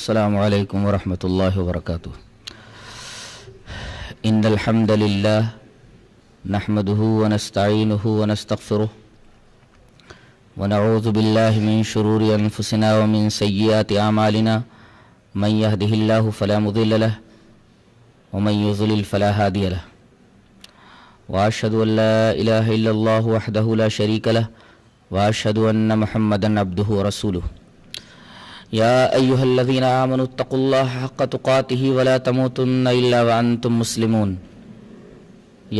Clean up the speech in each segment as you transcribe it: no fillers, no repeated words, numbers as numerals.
السلام علیکم ورحمۃ اللہ وبرکاتہ۔ ان الحمد للہ نحمده ونستعینه ونستغفره ونعوذ باللہ من شرور انفسنا ومن سیئات اعمالنا من يهده الله فلا مضل له ومن يضلل فلا هادي له واشهد ان لا اله الا الله وحده لا شريك له واشهد ان محمدا عبده ورسوله يا أيها الذين آمنوا اتقوا الله حق تقاته ولا تموتن إلا وأنتم مسلمون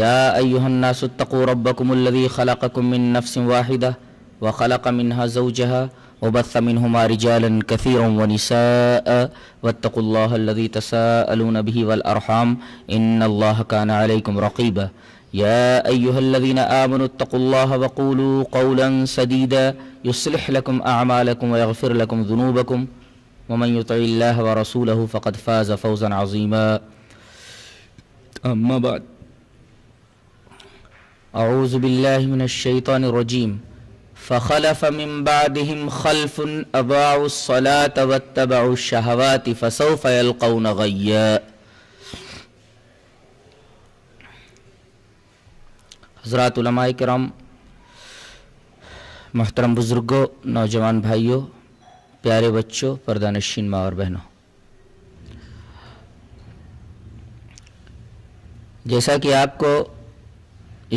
يا أيها الناس اتقوا ربكم الذي خلقكم من نفس واحدة وخلق منها زوجها وبث منهما رجالا كثيرا ونساء واتقوا الله الذي تساءلون به والأرحام إن الله كان عليكم رقيبا يا أيها الذين آمنوا اتقوا الله وقولوا قولا سديدا يصلح لكم أعمالكم ويغفر لكم ذنوبكم ومن يطع الله ورسوله فقد فاز فوزا عظيما أما بعد أعوذ بالله من الشيطان الرجيم فخلف من بعدهم خلف أضاعوا الصلاة واتبعوا الشهوات فسوف يلقون غيا۔ حضرات علماء کرام، محترم بزرگوں، نوجوان بھائیوں، پیارے بچوں، پردہ نشین ماں اور بہنوں، جیسا کہ آپ کو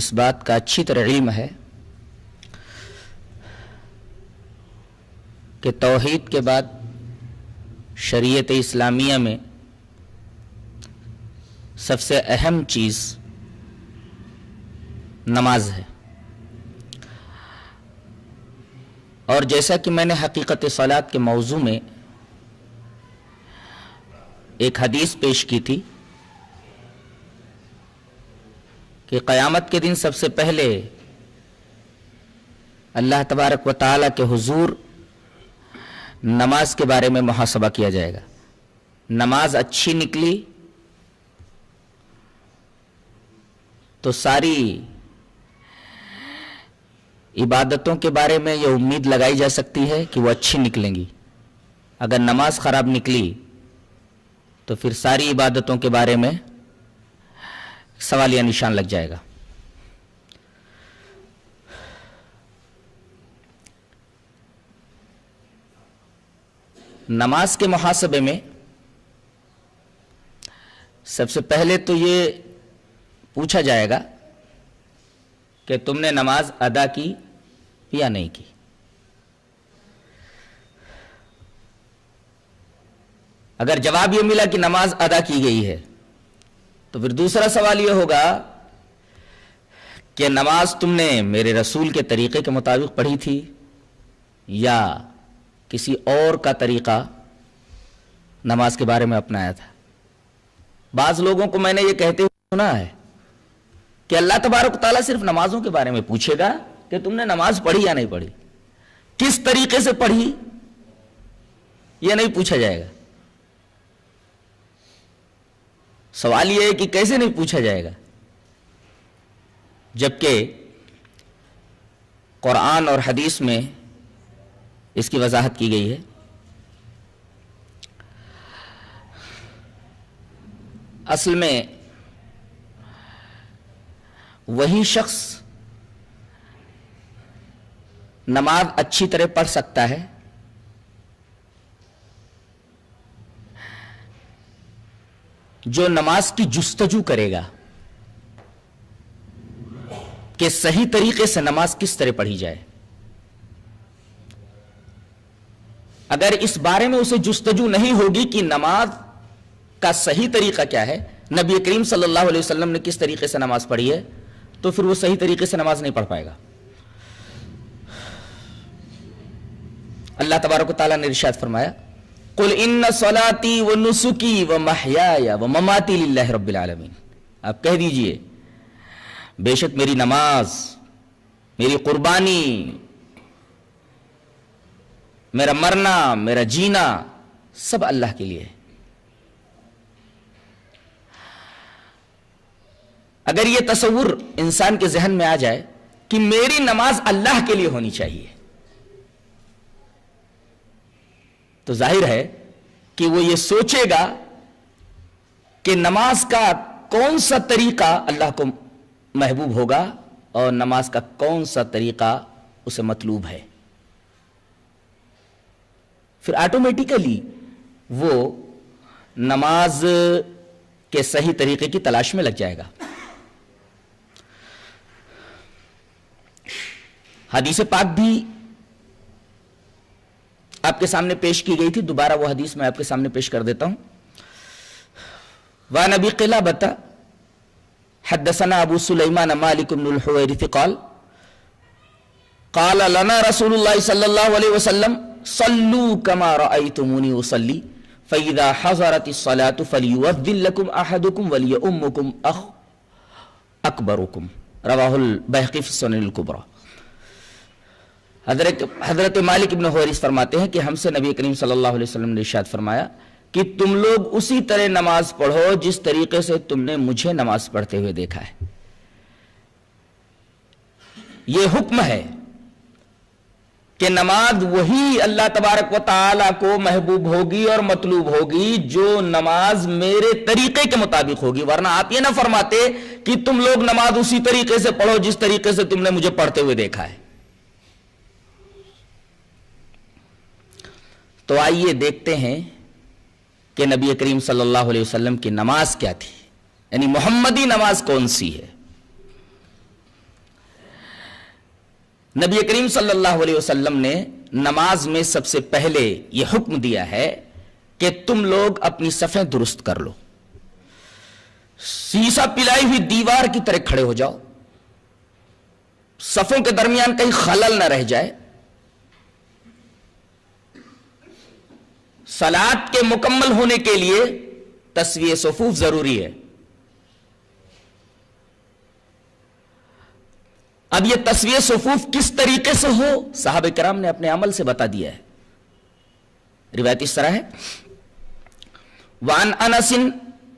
اس بات کا اچھی طرح علم ہے کہ توحید کے بعد شریعت اسلامیہ میں سب سے اہم چیز نماز ہے، اور جیسا کہ میں نے حقیقت صلاۃ کے موضوع میں ایک حدیث پیش کی تھی کہ قیامت کے دن سب سے پہلے اللہ تبارک و تعالی کے حضور نماز کے بارے میں محاسبہ کیا جائے گا۔ نماز اچھی نکلی تو ساری عبادتوں کے بارے میں یہ امید لگائی جا سکتی ہے کہ وہ اچھی نکلیں گی۔ اگر نماز خراب نکلی تو پھر ساری عبادتوں کے بارے میں سوالیہ نشان لگ جائے گا۔ نماز کے محاسبے میں سب سے پہلے تو یہ پوچھا جائے گا کہ تم نے نماز ادا کی یا نہیں کی۔ اگر جواب یہ ملا کہ نماز ادا کی گئی ہے تو پھر دوسرا سوال یہ ہوگا کہ نماز تم نے میرے رسول کے طریقے کے مطابق پڑھی تھی یا کسی اور کا طریقہ نماز کے بارے میں اپنایا تھا۔ بعض لوگوں کو میں نے یہ کہتے ہوئے سنا ہے کہ اللہ تبارک و تعالیٰ صرف نمازوں کے بارے میں پوچھے گا کہ تم نے نماز پڑھی یا نہیں پڑھی، کس طریقے سے پڑھی یہ نہیں پوچھا جائے گا۔ سوال یہ ہے کہ کیسے نہیں پوچھا جائے گا، جبکہ قرآن اور حدیث میں اس کی وضاحت کی گئی ہے۔ اصل میں وہی شخص نماز اچھی طرح پڑھ سکتا ہے جو نماز کی جستجو کرے گا کہ صحیح طریقے سے نماز کس طرح پڑھی جائے۔ اگر اس بارے میں اسے جستجو نہیں ہوگی کہ نماز کا صحیح طریقہ کیا ہے، نبی کریم صلی اللہ علیہ وسلم نے کس طریقے سے نماز پڑھی ہے، تو پھر وہ صحیح طریقے سے نماز نہیں پڑھ پائے گا۔ اللہ تبارک و تعالیٰ نے ارشاد فرمایا قل ان صلاتي ونسكي ومحياي ومماتي لله رب العالمین، آپ کہہ دیجئے بے شک میری نماز، میری قربانی، میرا مرنا، میرا جینا سب اللہ کے لیے ہے۔ اگر یہ تصور انسان کے ذہن میں آ جائے کہ میری نماز اللہ کے لیے ہونی چاہیے، تو ظاہر ہے کہ وہ یہ سوچے گا کہ نماز کا کون سا طریقہ اللہ کو محبوب ہوگا اور نماز کا کون سا طریقہ اسے مطلوب ہے، پھر آٹومیٹیکلی وہ نماز کے صحیح طریقے کی تلاش میں لگ جائے گا۔ حدیث پاک بھی آپ کے سامنے پیش کی گئی تھی، دوبارہ وہ حدیث میں آپ کے سامنے پیش کر دیتا ہوں۔ وعن ابی قلابۃ حدثنا ابو سلیمان مالک بن الحویرث قال قال لنا رسول اللہ صلی اللہ علیہ وسلم صلوا كما رأيتموني اصلي فاذا حضرت الصلاة فليؤذن لكم احدكم وليؤمكم اکبرکم، رواہ البیہقی فی السنن الکبریٰ۔ حضرت مالک ابن حویرث فرماتے ہیں کہ ہم سے نبی کریم صلی اللہ علیہ وسلم نے ارشاد فرمایا کہ تم لوگ اسی طرح نماز پڑھو جس طریقے سے تم نے مجھے نماز پڑھتے ہوئے دیکھا ہے۔ یہ حکم ہے کہ نماز وہی اللہ تبارک و تعالیٰ کو محبوب ہوگی اور مطلوب ہوگی جو نماز میرے طریقے کے مطابق ہوگی، ورنہ آپ یہ نہ فرماتے کہ تم لوگ نماز اسی طریقے سے پڑھو جس طریقے سے تم نے مجھے پڑھتے ہوئے دیکھا ہے۔ تو آئیے دیکھتے ہیں کہ نبی کریم صلی اللہ علیہ وسلم کی نماز کیا تھی، یعنی محمدی نماز کون سی ہے۔ نبی کریم صلی اللہ علیہ وسلم نے نماز میں سب سے پہلے یہ حکم دیا ہے کہ تم لوگ اپنی صفیں درست کر لو، سیسا پلائی ہوئی دیوار کی طرح کھڑے ہو جاؤ، صفوں کے درمیان کہیں خلل نہ رہ جائے۔ صلاۃ کے مکمل ہونے کے لیے تسویہ صفوف ضروری ہے۔ اب یہ تسویہ صفوف کس طریقے سے ہو، صحابہ کرام نے اپنے عمل سے بتا دیا ہے۔ روایت اس طرح ہے، وعن انس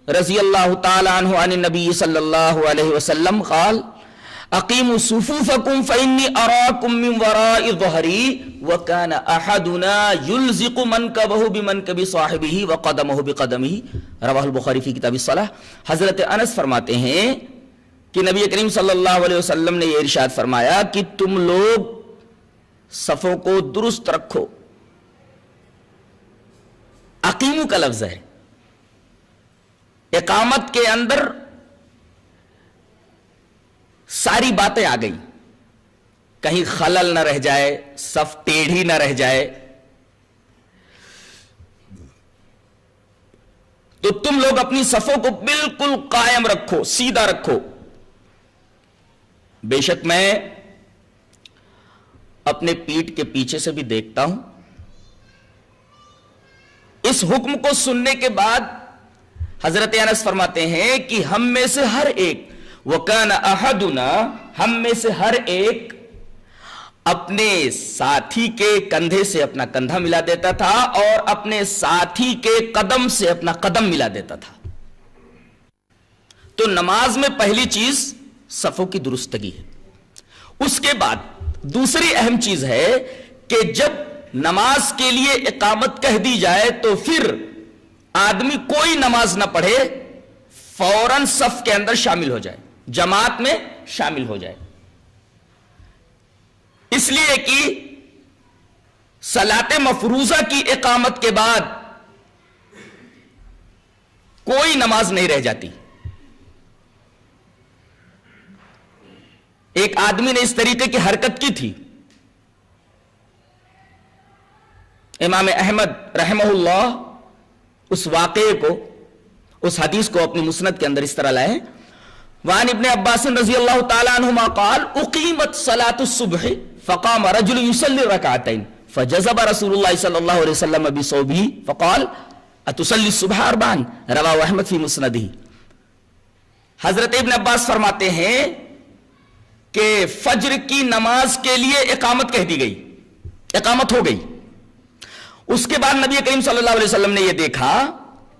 رضی اللہ تعالی عنہ عن النبی صلی اللہ علیہ وسلم قال اقیموا صفوفکم فانی اراکم من وراء ظہری وکان احدنا یلزق منکبہ بمنکب صاحبہ وقدمہ بقدمہ، رواہ البخاری فی کتاب الصلاۃ۔ حضرت انس فرماتے ہیں کہ نبی کریم صلی اللہ علیہ وسلم نے یہ ارشاد فرمایا کہ تم لوگ صفوں کو درست رکھو۔ اقیمو کا لفظ ہے، اقامت کے اندر ساری باتیں آ گئی، کہیں خلل نہ رہ جائے، صف ٹیڑھی نہ رہ جائے، تو تم لوگ اپنی صفوں کو بالکل قائم رکھو، سیدھا رکھو۔ بے شک میں اپنے پیٹھ کے پیچھے سے بھی دیکھتا ہوں۔ اس حکم کو سننے کے بعد حضرت انس فرماتے ہیں کہ ہم میں سے ہر ایک، وَكَانَ أَحَدُنَا، ہم میں سے ہر ایک اپنے ساتھی کے کندھے سے اپنا کندھا ملا دیتا تھا اور اپنے ساتھی کے قدم سے اپنا قدم ملا دیتا تھا۔ تو نماز میں پہلی چیز صفوں کی درستگی ہے۔ اس کے بعد دوسری اہم چیز ہے کہ جب نماز کے لیے اقامت کہہ دی جائے تو پھر آدمی کوئی نماز نہ پڑھے، فوراً صف کے اندر شامل ہو جائے، جماعت میں شامل ہو جائے، اس لیے کہ صلاۃ مفروضہ کی اقامت کے بعد کوئی نماز نہیں رہ جاتی۔ ایک آدمی نے اس طریقے کی حرکت کی تھی، امام احمد رحمہ اللہ اس واقعے کو، اس حدیث کو اپنی مسند کے اندر اس طرح لائے، وعن ابن عباس رضی اللہ تعالی عنہما قال اقیمت صلاة الصبح فقام رجل يصلي رکعتین فجذب رسول اللہ صلی اللہ علیہ وسلم بصوبہ فقال اتصلی الصبح اربعا، رواہ احمد فی مسندہ۔ حضرت ابن عباس فرماتے ہیں کہ فجر کی نماز کے لیے اقامت کہہ دی گئی، اقامت ہو گئی۔ اس کے بعد نبی کریم صلی اللہ علیہ وسلم نے یہ دیکھا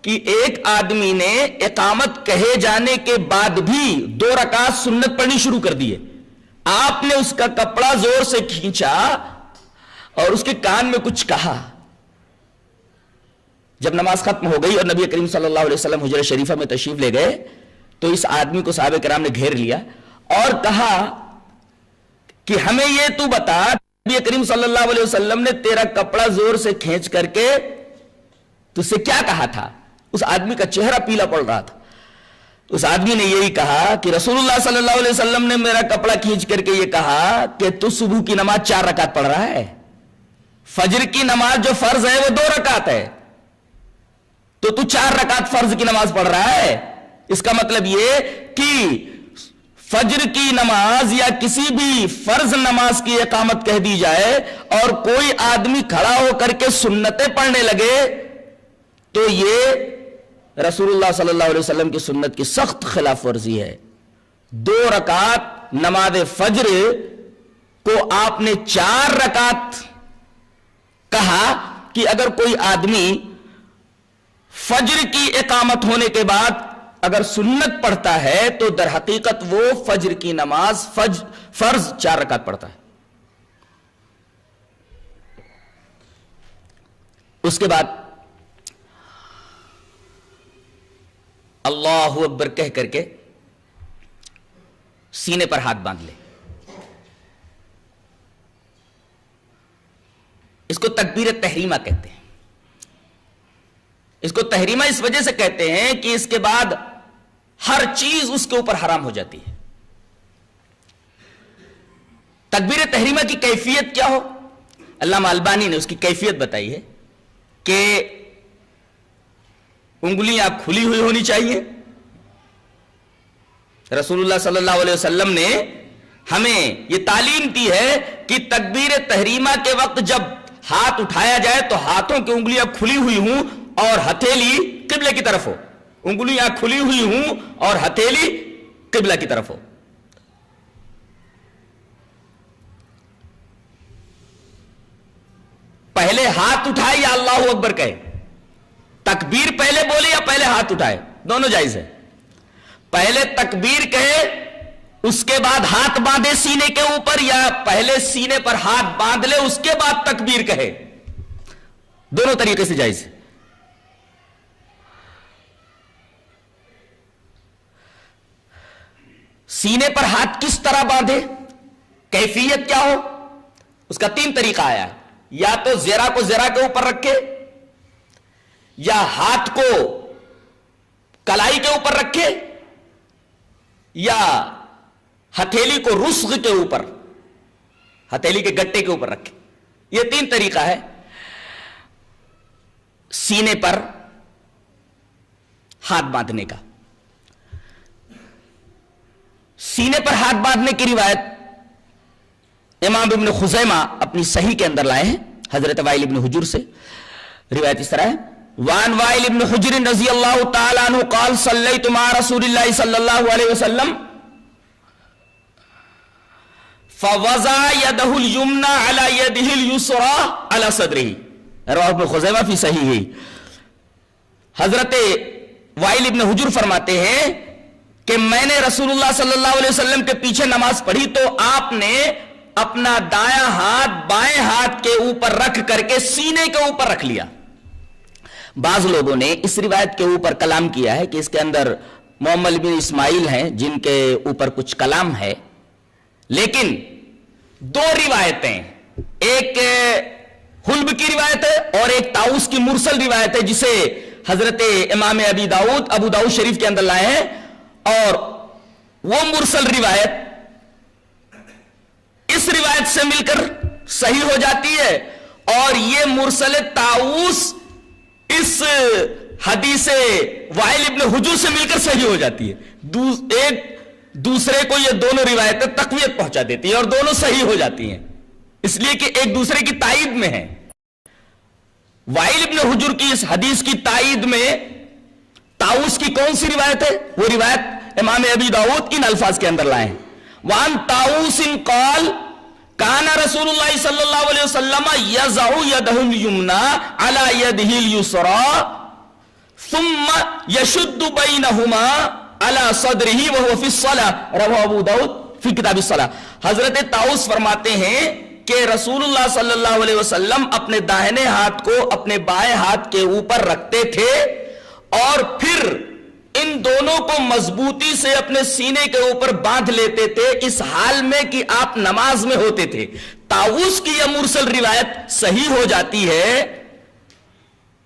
کہ ایک آدمی نے اقامت کہے جانے کے بعد بھی 2 رکعت سنت پڑھنی شروع کر دی ہے۔ آپ نے اس کا کپڑا زور سے کھینچا اور اس کے کان میں کچھ کہا، جب نماز ختم ہو گئی اور نبی کریم صلی اللہ علیہ وسلم حجرہ شریفہ میں تشریف لے گئے تو اس آدمی کو صحابہ کرام نے گھیر لیا اور کہا کہ ہمیں یہ تو بتا، نبی کریم صلی اللہ علیہ وسلم نے تیرا کپڑا زور سے کھینچ کر کے تجھ سے کیا کہا تھا؟ اس آدمی کا چہرہ پیلا پڑ رہا تھا. اس آدمی نے یہی کہا کہ رسول اللہ صلی اللہ علیہ وسلم نے میرا کپڑا کھینچ کر کے یہ کہا کہ تو صبح کی نماز 4 رکعت پڑھ رہا ہے، فجر کی نماز جو فرض ہے وہ 2 رکعت ہے، تو 4 رکعت فرض کی نماز پڑھ رہا ہے. اس کا مطلب یہ کہ فجر کی نماز یا کسی بھی فرض نماز کی اقامت کہہ دی جائے اور کوئی آدمی کھڑا ہو کر کے سنتیں پڑھنے لگے تو یہ رسول اللہ صلی اللہ علیہ وسلم کی سنت کی سخت خلاف ورزی ہے. 2 رکعت نماز فجر کو آپ نے 4 رکعت کہا کہ اگر کوئی آدمی فجر کی اقامت ہونے کے بعد اگر سنت پڑھتا ہے تو در حقیقت وہ فجر کی نماز فرض 4 رکعت پڑھتا ہے. اس کے بعد اللہ اکبر کہہ کر کے سینے پر ہاتھ باندھ لے. اس کو تکبیر تحریمہ کہتے ہیں. اس کو تحریمہ اس وجہ سے کہتے ہیں کہ اس کے بعد ہر چیز اس کے اوپر حرام ہو جاتی ہے. تکبیر تحریمہ کی کیفیت کیا ہو؟ علامہ البانی نے اس کی کیفیت بتائی ہے کہ انگلیاں کھلی ہوئی ہونی چاہیے. رسول اللہ صلی اللہ علیہ وسلم نے ہمیں یہ تعلیم دی ہے کہ تکبیر تحریمہ کے وقت جب ہاتھ اٹھایا جائے تو ہاتھوں کی انگلیاں کھلی ہوئی ہوں اور ہتھیلی قبلے کی طرف ہو. انگلیاں کھلی ہوئی ہوں اور ہتھیلی قبلہ کی طرف ہو. پہلے ہاتھ اٹھائے یا اللہ اکبر کہے؟ تکبیر پہلے بولے یا پہلے ہاتھ اٹھائے؟ دونوں جائز ہے. پہلے تکبیر کہے اس کے بعد ہاتھ باندھے سینے کے اوپر، یا پہلے سینے پر ہاتھ باندھ لے اس کے بعد تکبیر کہے؟ دونوں طریقے سے جائز ہے. سینے پر ہاتھ کس طرح باندھے، کیفیت کیا ہو؟ اس کا 3 طریقہ آیا. یا تو زرہ کو زرہ کے اوپر رکھے، یا ہاتھ کو کلائی کے اوپر رکھے، یا ہتھیلی کو رسغ کے اوپر، ہتھیلی کے گٹے کے اوپر رکھے. یہ 3 طریقہ ہے سینے پر ہاتھ باندھنے کا. سینے پر ہاتھ باندھنے کی روایت امام ابن خزیمہ اپنی صحیح کے اندر لائے ہیں حضرت وائل ابن حجر سے. روایت اس طرح ہے: وان وائل ابن حجر رضی اللہ تعالی عنہ قال صلیت مع رسول اللہ صلی اللہ علیہ وسلم فوضع يده اليمنى على يده اليسرى على صدره. رواه ابن خزیمہ فی صحیح. حضرت وائل ابن حجر فرماتے ہیں کہ میں نے رسول اللہ صلی اللہ علیہ وسلم کے پیچھے نماز پڑھی تو آپ نے اپنا دایاں ہاتھ بائیں ہاتھ کے اوپر رکھ کر کے سینے کے اوپر رکھ لیا. بعض لوگوں نے اس روایت کے اوپر کلام کیا ہے کہ اس کے اندر محمد بن اسماعیل ہیں جن کے اوپر کچھ کلام ہے، لیکن 2 روایتیں، ایک حلب کی روایت ہے اور ایک طاؤس کی مرسل روایت ہے جسے حضرت امام ابو داؤد شریف کے اندر لائے ہیں. اور وہ مرسل روایت اس روایت سے مل کر صحیح ہو جاتی ہے، اور یہ مرسل طاؤس اس حدیث وائل ابن حجر سے مل کر صحیح ہو جاتی ہے. ایک دوسرے کو یہ دونوں روایتیں تقویت پہنچا دیتی ہیں اور دونوں صحیح ہو جاتی ہیں، اس لیے کہ ایک دوسرے کی تائید میں ہیں. وائل ابن حجر کی اس حدیث کی تائید میں طاؤس کی کون سی روایت ہے؟ وہ روایت امام ابی داؤد ان الفاظ کے اندر لائے ہیں: وان طاؤس قال کان رسول اللہ صلی اللہ علیہ وسلم یضع یده الیمنى على یده اليسرى ثم یشد بینہما على صدره وهو في الصلاة. رواه ابو داؤد فی کتاب الصلاة. حضرت طاؤس فرماتے ہیں کہ رسول اللہ صلی اللہ علیہ وسلم اپنے داہنے ہاتھ کو اپنے بائیں ہاتھ کے اوپر رکھتے تھے اور پھر ان دونوں کو مضبوطی سے اپنے سینے کے اوپر باندھ لیتے تھے اس حال میں کہ آپ نماز میں ہوتے تھے. طاووس کی یہ مرسل روایت صحیح ہو جاتی ہے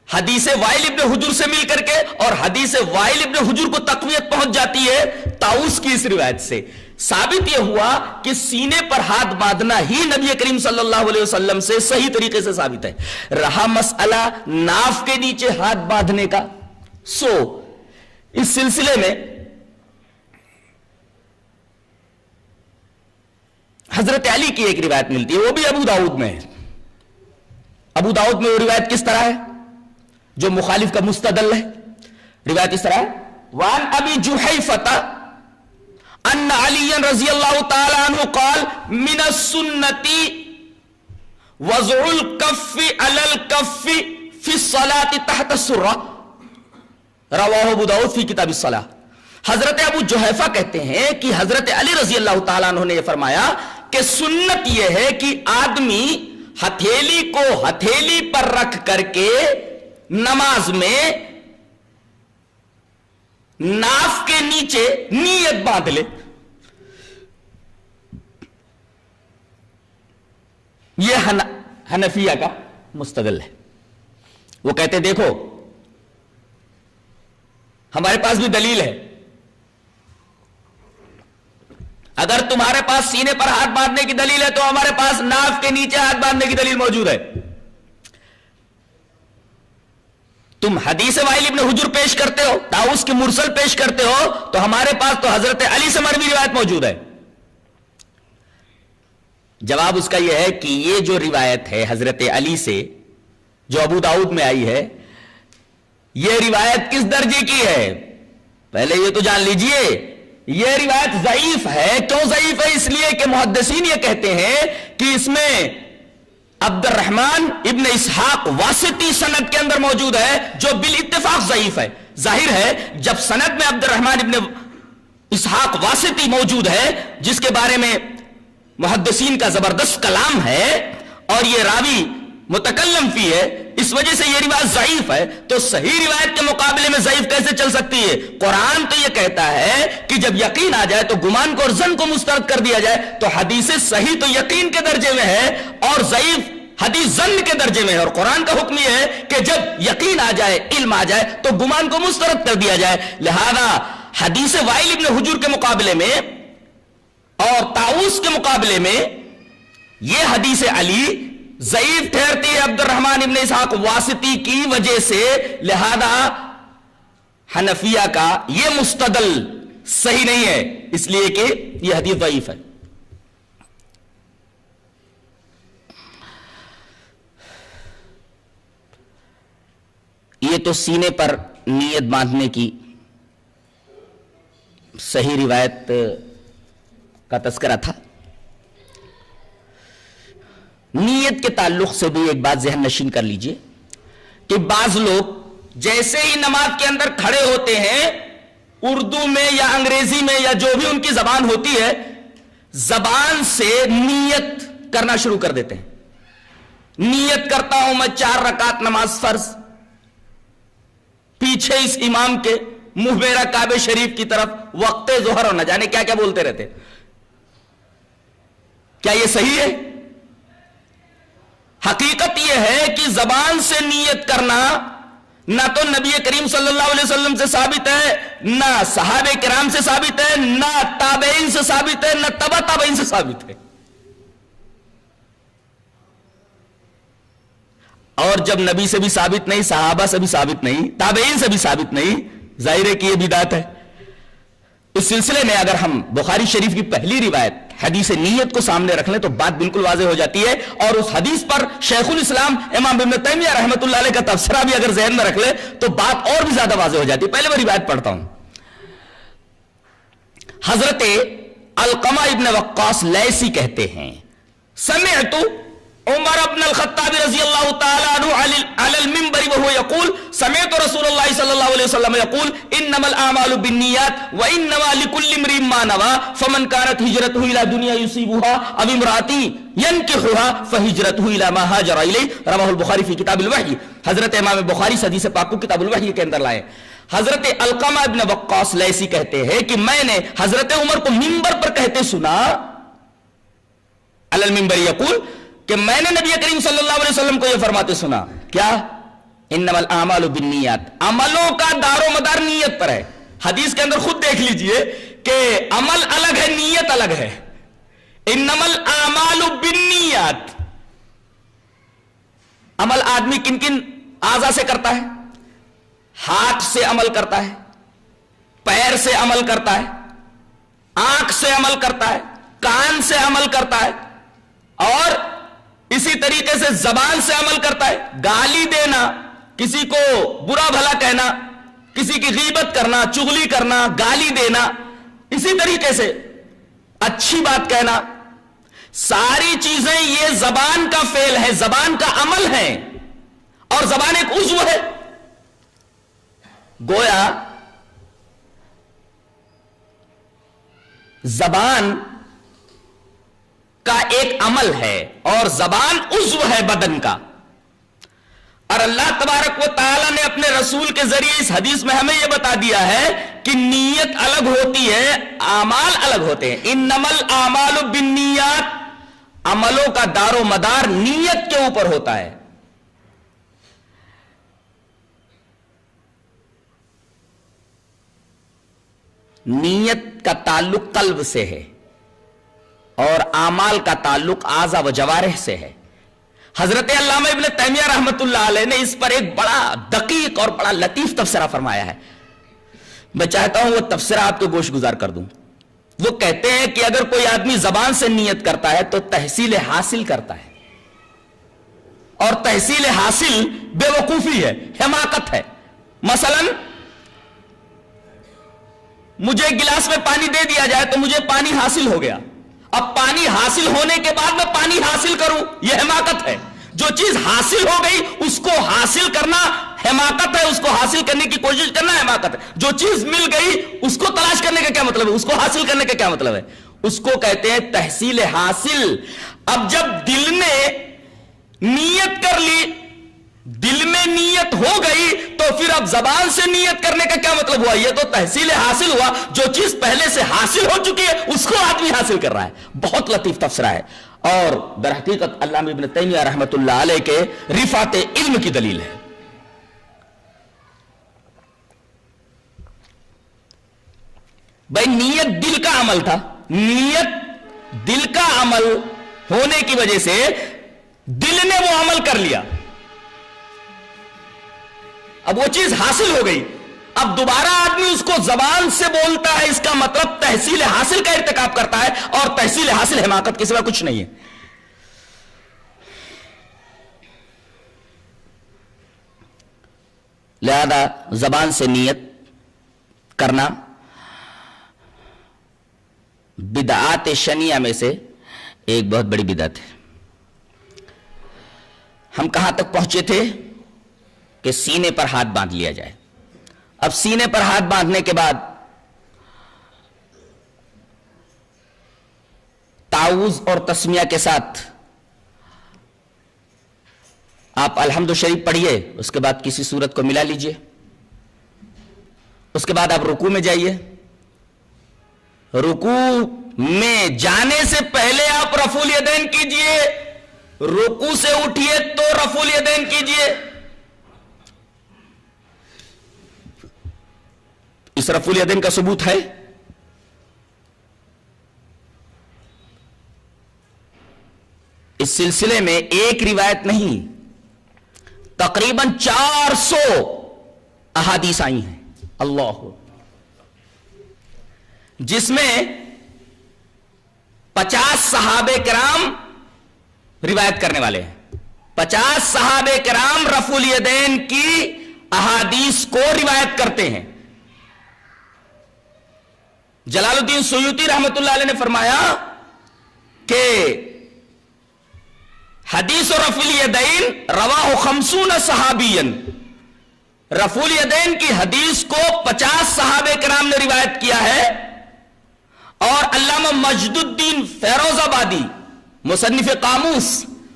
حدیث وائل ابن حجر سے مل کر کے, اور حدیث وائل ابن حجر کو تقویت پہنچ جاتی ہے طاووس کی اس روایت سے. ثابت یہ ہوا کہ سینے پر ہاتھ باندھنا ہی نبی کریم صلی اللہ علیہ وسلم سے صحیح طریقے سے ثابت ہے. رہا مسئلہ ناف کے نیچے ہاتھ باندھنے کا, اس سلسلے میں حضرت علی کی ایک روایت ملتی ہے, وہ بھی ابو داؤد میں ہے. ابو داؤد میں وہ روایت کس طرح ہے جو مخالف کا مستدل ہے. روایت اس طرح ہے, وان ابی جحیفہ ان علی رضی اللہ تعالی عنہ قال من السنة وضع الکف علی الکف فی الصلاة تحت السرہ, رواہ ابو داؤد فی کتاب الصلاة. حضرت ابو جحیفہ کہتے ہیں کہ حضرت علی رضی اللہ تعالیٰ عنہ نے یہ فرمایا کہ سنت یہ ہے کہ آدمی ہتھیلی کو ہتھیلی پر رکھ کر کے نماز میں ناف کے نیچے نیت باندھ لے. یہ حنفیہ کا مستدل ہے. وہ کہتے دیکھو ہمارے پاس بھی دلیل ہے, اگر تمہارے پاس سینے پر ہاتھ باندھنے کی دلیل ہے تو ہمارے پاس ناف کے نیچے ہاتھ باندھنے کی دلیل موجود ہے. تم حدیث وائل ابن حجر پیش کرتے ہو, طاووس کی مرسل پیش کرتے ہو, تو ہمارے پاس تو حضرت علی سے مروی روایت موجود ہے. جواب اس کا یہ ہے کہ یہ جو روایت ہے حضرت علی سے جو ابو داؤد میں آئی ہے, یہ روایت کس درجے کی ہے پہلے یہ تو جان لیجئے. یہ روایت ضعیف ہے. کیوں ضعیف ہے؟ اس لیے کہ محدثین یہ کہتے ہیں کہ اس میں عبد الرحمن ابن اسحاق واسطی سند کے اندر موجود ہے جو بالاتفاق ضعیف ہے. ظاہر ہے جب سند میں عبد الرحمن ابن اسحاق واسطی موجود ہے جس کے بارے میں محدثین کا زبردست کلام ہے اور یہ راوی متکلم فی ہے, اس وجہ سے یہ روایت ضعیف ہے. تو صحیح روایت کے مقابلے میں ضعیف کیسے چل سکتی ہے؟ قرآن تو یہ کہتا ہے کہ جب یقین آ جائے تو گمان کو اور ظن کو مسترد کر دیا جائے. تو حدیث صحیح تو یقین کے درجے میں ہے اور ضعیف حدیث ظن کے درجے میں ہے, اور قرآن کا حکم یہ ہے کہ جب یقین آ جائے علم آ جائے تو گمان کو مسترد کر دیا جائے. لہذا حدیث وائل ابن حجر کے مقابلے میں اور طاووس کے مقابلے میں یہ حدیث علی ضعیف ٹھہرتی ہے عبد الرحمن ابن اسحاق واسطی کی وجہ سے. لہذا حنفیہ کا یہ مستدل صحیح نہیں ہے, اس لیے کہ یہ حدیث ضعیف ہے. یہ تو سینے پر نیت باندھنے کی صحیح روایت کا تذکرہ تھا. نیت کے تعلق سے بھی ایک بات ذہن نشین کر لیجئے کہ بعض لوگ جیسے ہی نماز کے اندر کھڑے ہوتے ہیں اردو میں یا انگریزی میں یا جو بھی ان کی زبان ہوتی ہے زبان سے نیت کرنا شروع کر دیتے ہیں. نیت کرتا ہوں میں 4 رکعت نماز فرض, پیچھے اس امام کے منہ میرا کعبہ شریف کی طرف, وقت ظہر اور نہ جانے کیا کیا بولتے رہتے. کیا یہ صحیح ہے؟ حقیقت یہ ہے کہ زبان سے نیت کرنا نہ تو نبی کریم صلی اللہ علیہ وسلم سے ثابت ہے, نہ صحابہ کرام سے ثابت ہے, نہ تابعین سے ثابت ہے, نہ تبع تابعین سے ثابت ہے. اور جب نبی سے بھی ثابت نہیں, صحابہ سے بھی ثابت نہیں, تابعین سے بھی ثابت نہیں, ظاہر ہے کہ یہ بدعت ہے. اس سلسلے میں اگر ہم بخاری شریف کی پہلی روایت حدیث نیت کو سامنے رکھ لیں تو بات بالکل واضح ہو جاتی ہے, اور اس حدیث پر شیخ الاسلام امام ابن تیمیہ رحمۃ اللہ علیہ کا تبصرہ بھی اگر ذہن میں رکھ لیں تو بات اور بھی زیادہ واضح ہو جاتی ہے. پہلے میں روایت پڑھتا ہوں. حضرت علقمہ ابن وقاص لیثی کہتے ہیں سمعت عمر ابن الخطاب رضی اللہ تعالی عنہ علی المنبر وهو يقول سمعت رسول اللہ صلی اللہ علیہ وسلم یقول انما الاعمال بالنیات وانما لكل امرئ ما نوى فمن كانت هجرته الى دنيا يصيبها او امرأة ينكحها فهجرته الى ما هاجر اليه رواه البخاری فی کتاب الوحی. حضرت امام بخاری حدیث پاک کو کتاب الوحی کے اندر لائے. حضرت علقمہ ابن وقاص لیثی کہتے ہیں کہ میں نے حضرت عمر کو منبر پر کہتے سنا علی المنبر یقول کہ میں نے نبی کریم صلی اللہ علیہ وسلم کو یہ فرماتے سنا کیا انما الاعمال بالنیات عملوں کا دار و مدار نیت پر ہے. حدیث کے اندر خود دیکھ لیجئے کہ عمل الگ ہے نیت الگ ہے. انما الاعمال بالنیات عمل آدمی کن کن اعضاء سے کرتا ہے؟ ہاتھ سے عمل کرتا ہے, پیر سے عمل کرتا ہے, آنکھ سے عمل کرتا ہے, کان سے عمل کرتا ہے, اور اسی طریقے سے زبان سے عمل کرتا ہے. گالی دینا, کسی کو برا بھلا کہنا, کسی کی غیبت کرنا, چغلی کرنا, گالی دینا, اسی طریقے سے اچھی بات کہنا, ساری چیزیں یہ زبان کا فعل ہے, زبان کا عمل ہے, اور زبان ایک عضو ہے. گویا زبان کا ایک عمل ہے اور زبان عضو ہے بدن کا. اور اللہ تبارک و تعالی نے اپنے رسول کے ذریعے اس حدیث میں ہمیں یہ بتا دیا ہے کہ نیت الگ ہوتی ہے, اعمال الگ ہوتے ہیں. انما الاعمال بالنیات عملوں کا دار و مدار نیت کے اوپر ہوتا ہے. نیت کا تعلق قلب سے ہے اور اعمال کا تعلق اعضاء و جوارح سے ہے. حضرت علامہ ابن تیمیہ رحمت اللہ علیہ نے اس پر ایک بڑا دقیق اور بڑا لطیف تبصرہ فرمایا ہے. میں چاہتا ہوں وہ تبصرہ آپ کو گوش گزار کر دوں. وہ کہتے ہیں کہ اگر کوئی آدمی زبان سے نیت کرتا ہے تو تحصیل حاصل کرتا ہے, اور تحصیل حاصل بے وقوفی ہے, حماقت ہے. مثلا مجھے گلاس میں پانی دے دیا جائے تو مجھے پانی حاصل ہو گیا, اب پانی حاصل ہونے کے بعد میں پانی حاصل کروں, یہ حماقت ہے. جو چیز حاصل ہو گئی اس کو حاصل کرنا حماقت ہے, اس کو حاصل کرنے کی کوشش کرنا حماقت ہے. جو چیز مل گئی اس کو تلاش کرنے کا کیا مطلب ہے, اس کو حاصل کرنے کا کیا مطلب ہے؟ اس کو کہتے ہیں تحصیل حاصل. اب جب دل نے نیت کر لی, دل میں نیت ہو گئی, تو پھر اب زبان سے نیت کرنے کا کیا مطلب ہوا؟ یہ تو تحصیل حاصل ہوا. جو چیز پہلے سے حاصل ہو چکی ہے اس کو آدمی حاصل کر رہا ہے. بہت لطیف تفسیرہ ہے, اور در حقیقت علامہ ابن تیمیہ رحمت اللہ علیہ کے رفعت علم کی دلیل ہے. بھائی نیت دل کا عمل تھا, نیت دل کا عمل ہونے کی وجہ سے دل نے وہ عمل کر لیا, اب وہ چیز حاصل ہو گئی. اب دوبارہ آدمی اس کو زبان سے بولتا ہے, اس کا مطلب تحصیل حاصل کا ارتکاب کرتا ہے, اور تحصیل حاصل حماقت کے سوا کچھ نہیں ہے. لہذا زبان سے نیت کرنا بدعات شنیعہ میں سے ایک بہت بڑی بدعت ہے. ہم کہاں تک پہنچے تھے کہ سینے پر ہاتھ باندھ لیا جائے. اب سینے پر ہاتھ باندھنے کے بعد تعوذ اور تسمیہ کے ساتھ آپ الحمد شریف پڑھیے, اس کے بعد کسی سورت کو ملا لیجئے, اس کے بعد آپ رکوع میں جائیے. رکوع میں جانے سے پہلے آپ رفع الیدین کیجئے, رکوع سے اٹھیے تو رفع الیدین کیجئے. اس رفع الیدین کا ثبوت ہے؟ اس سلسلے میں ایک روایت نہیں, تقریباً 400 احادیث آئی ہیں, اللہ, جس میں 50 صحابہ کرام روایت کرنے والے ہیں. 50 صحابہ کرام رفع الیدین کی احادیث کو روایت کرتے ہیں. جلال الدین سیوطی رحمت اللہ علیہ نے فرمایا کہ حدیث رفع الیدین رواہ 50 صحابیا, رفع الیدین کی حدیث کو 50 صحابہ کرام نے روایت کیا ہے، اور علامہ مجد الدین فیروز آبادی مصنف قاموس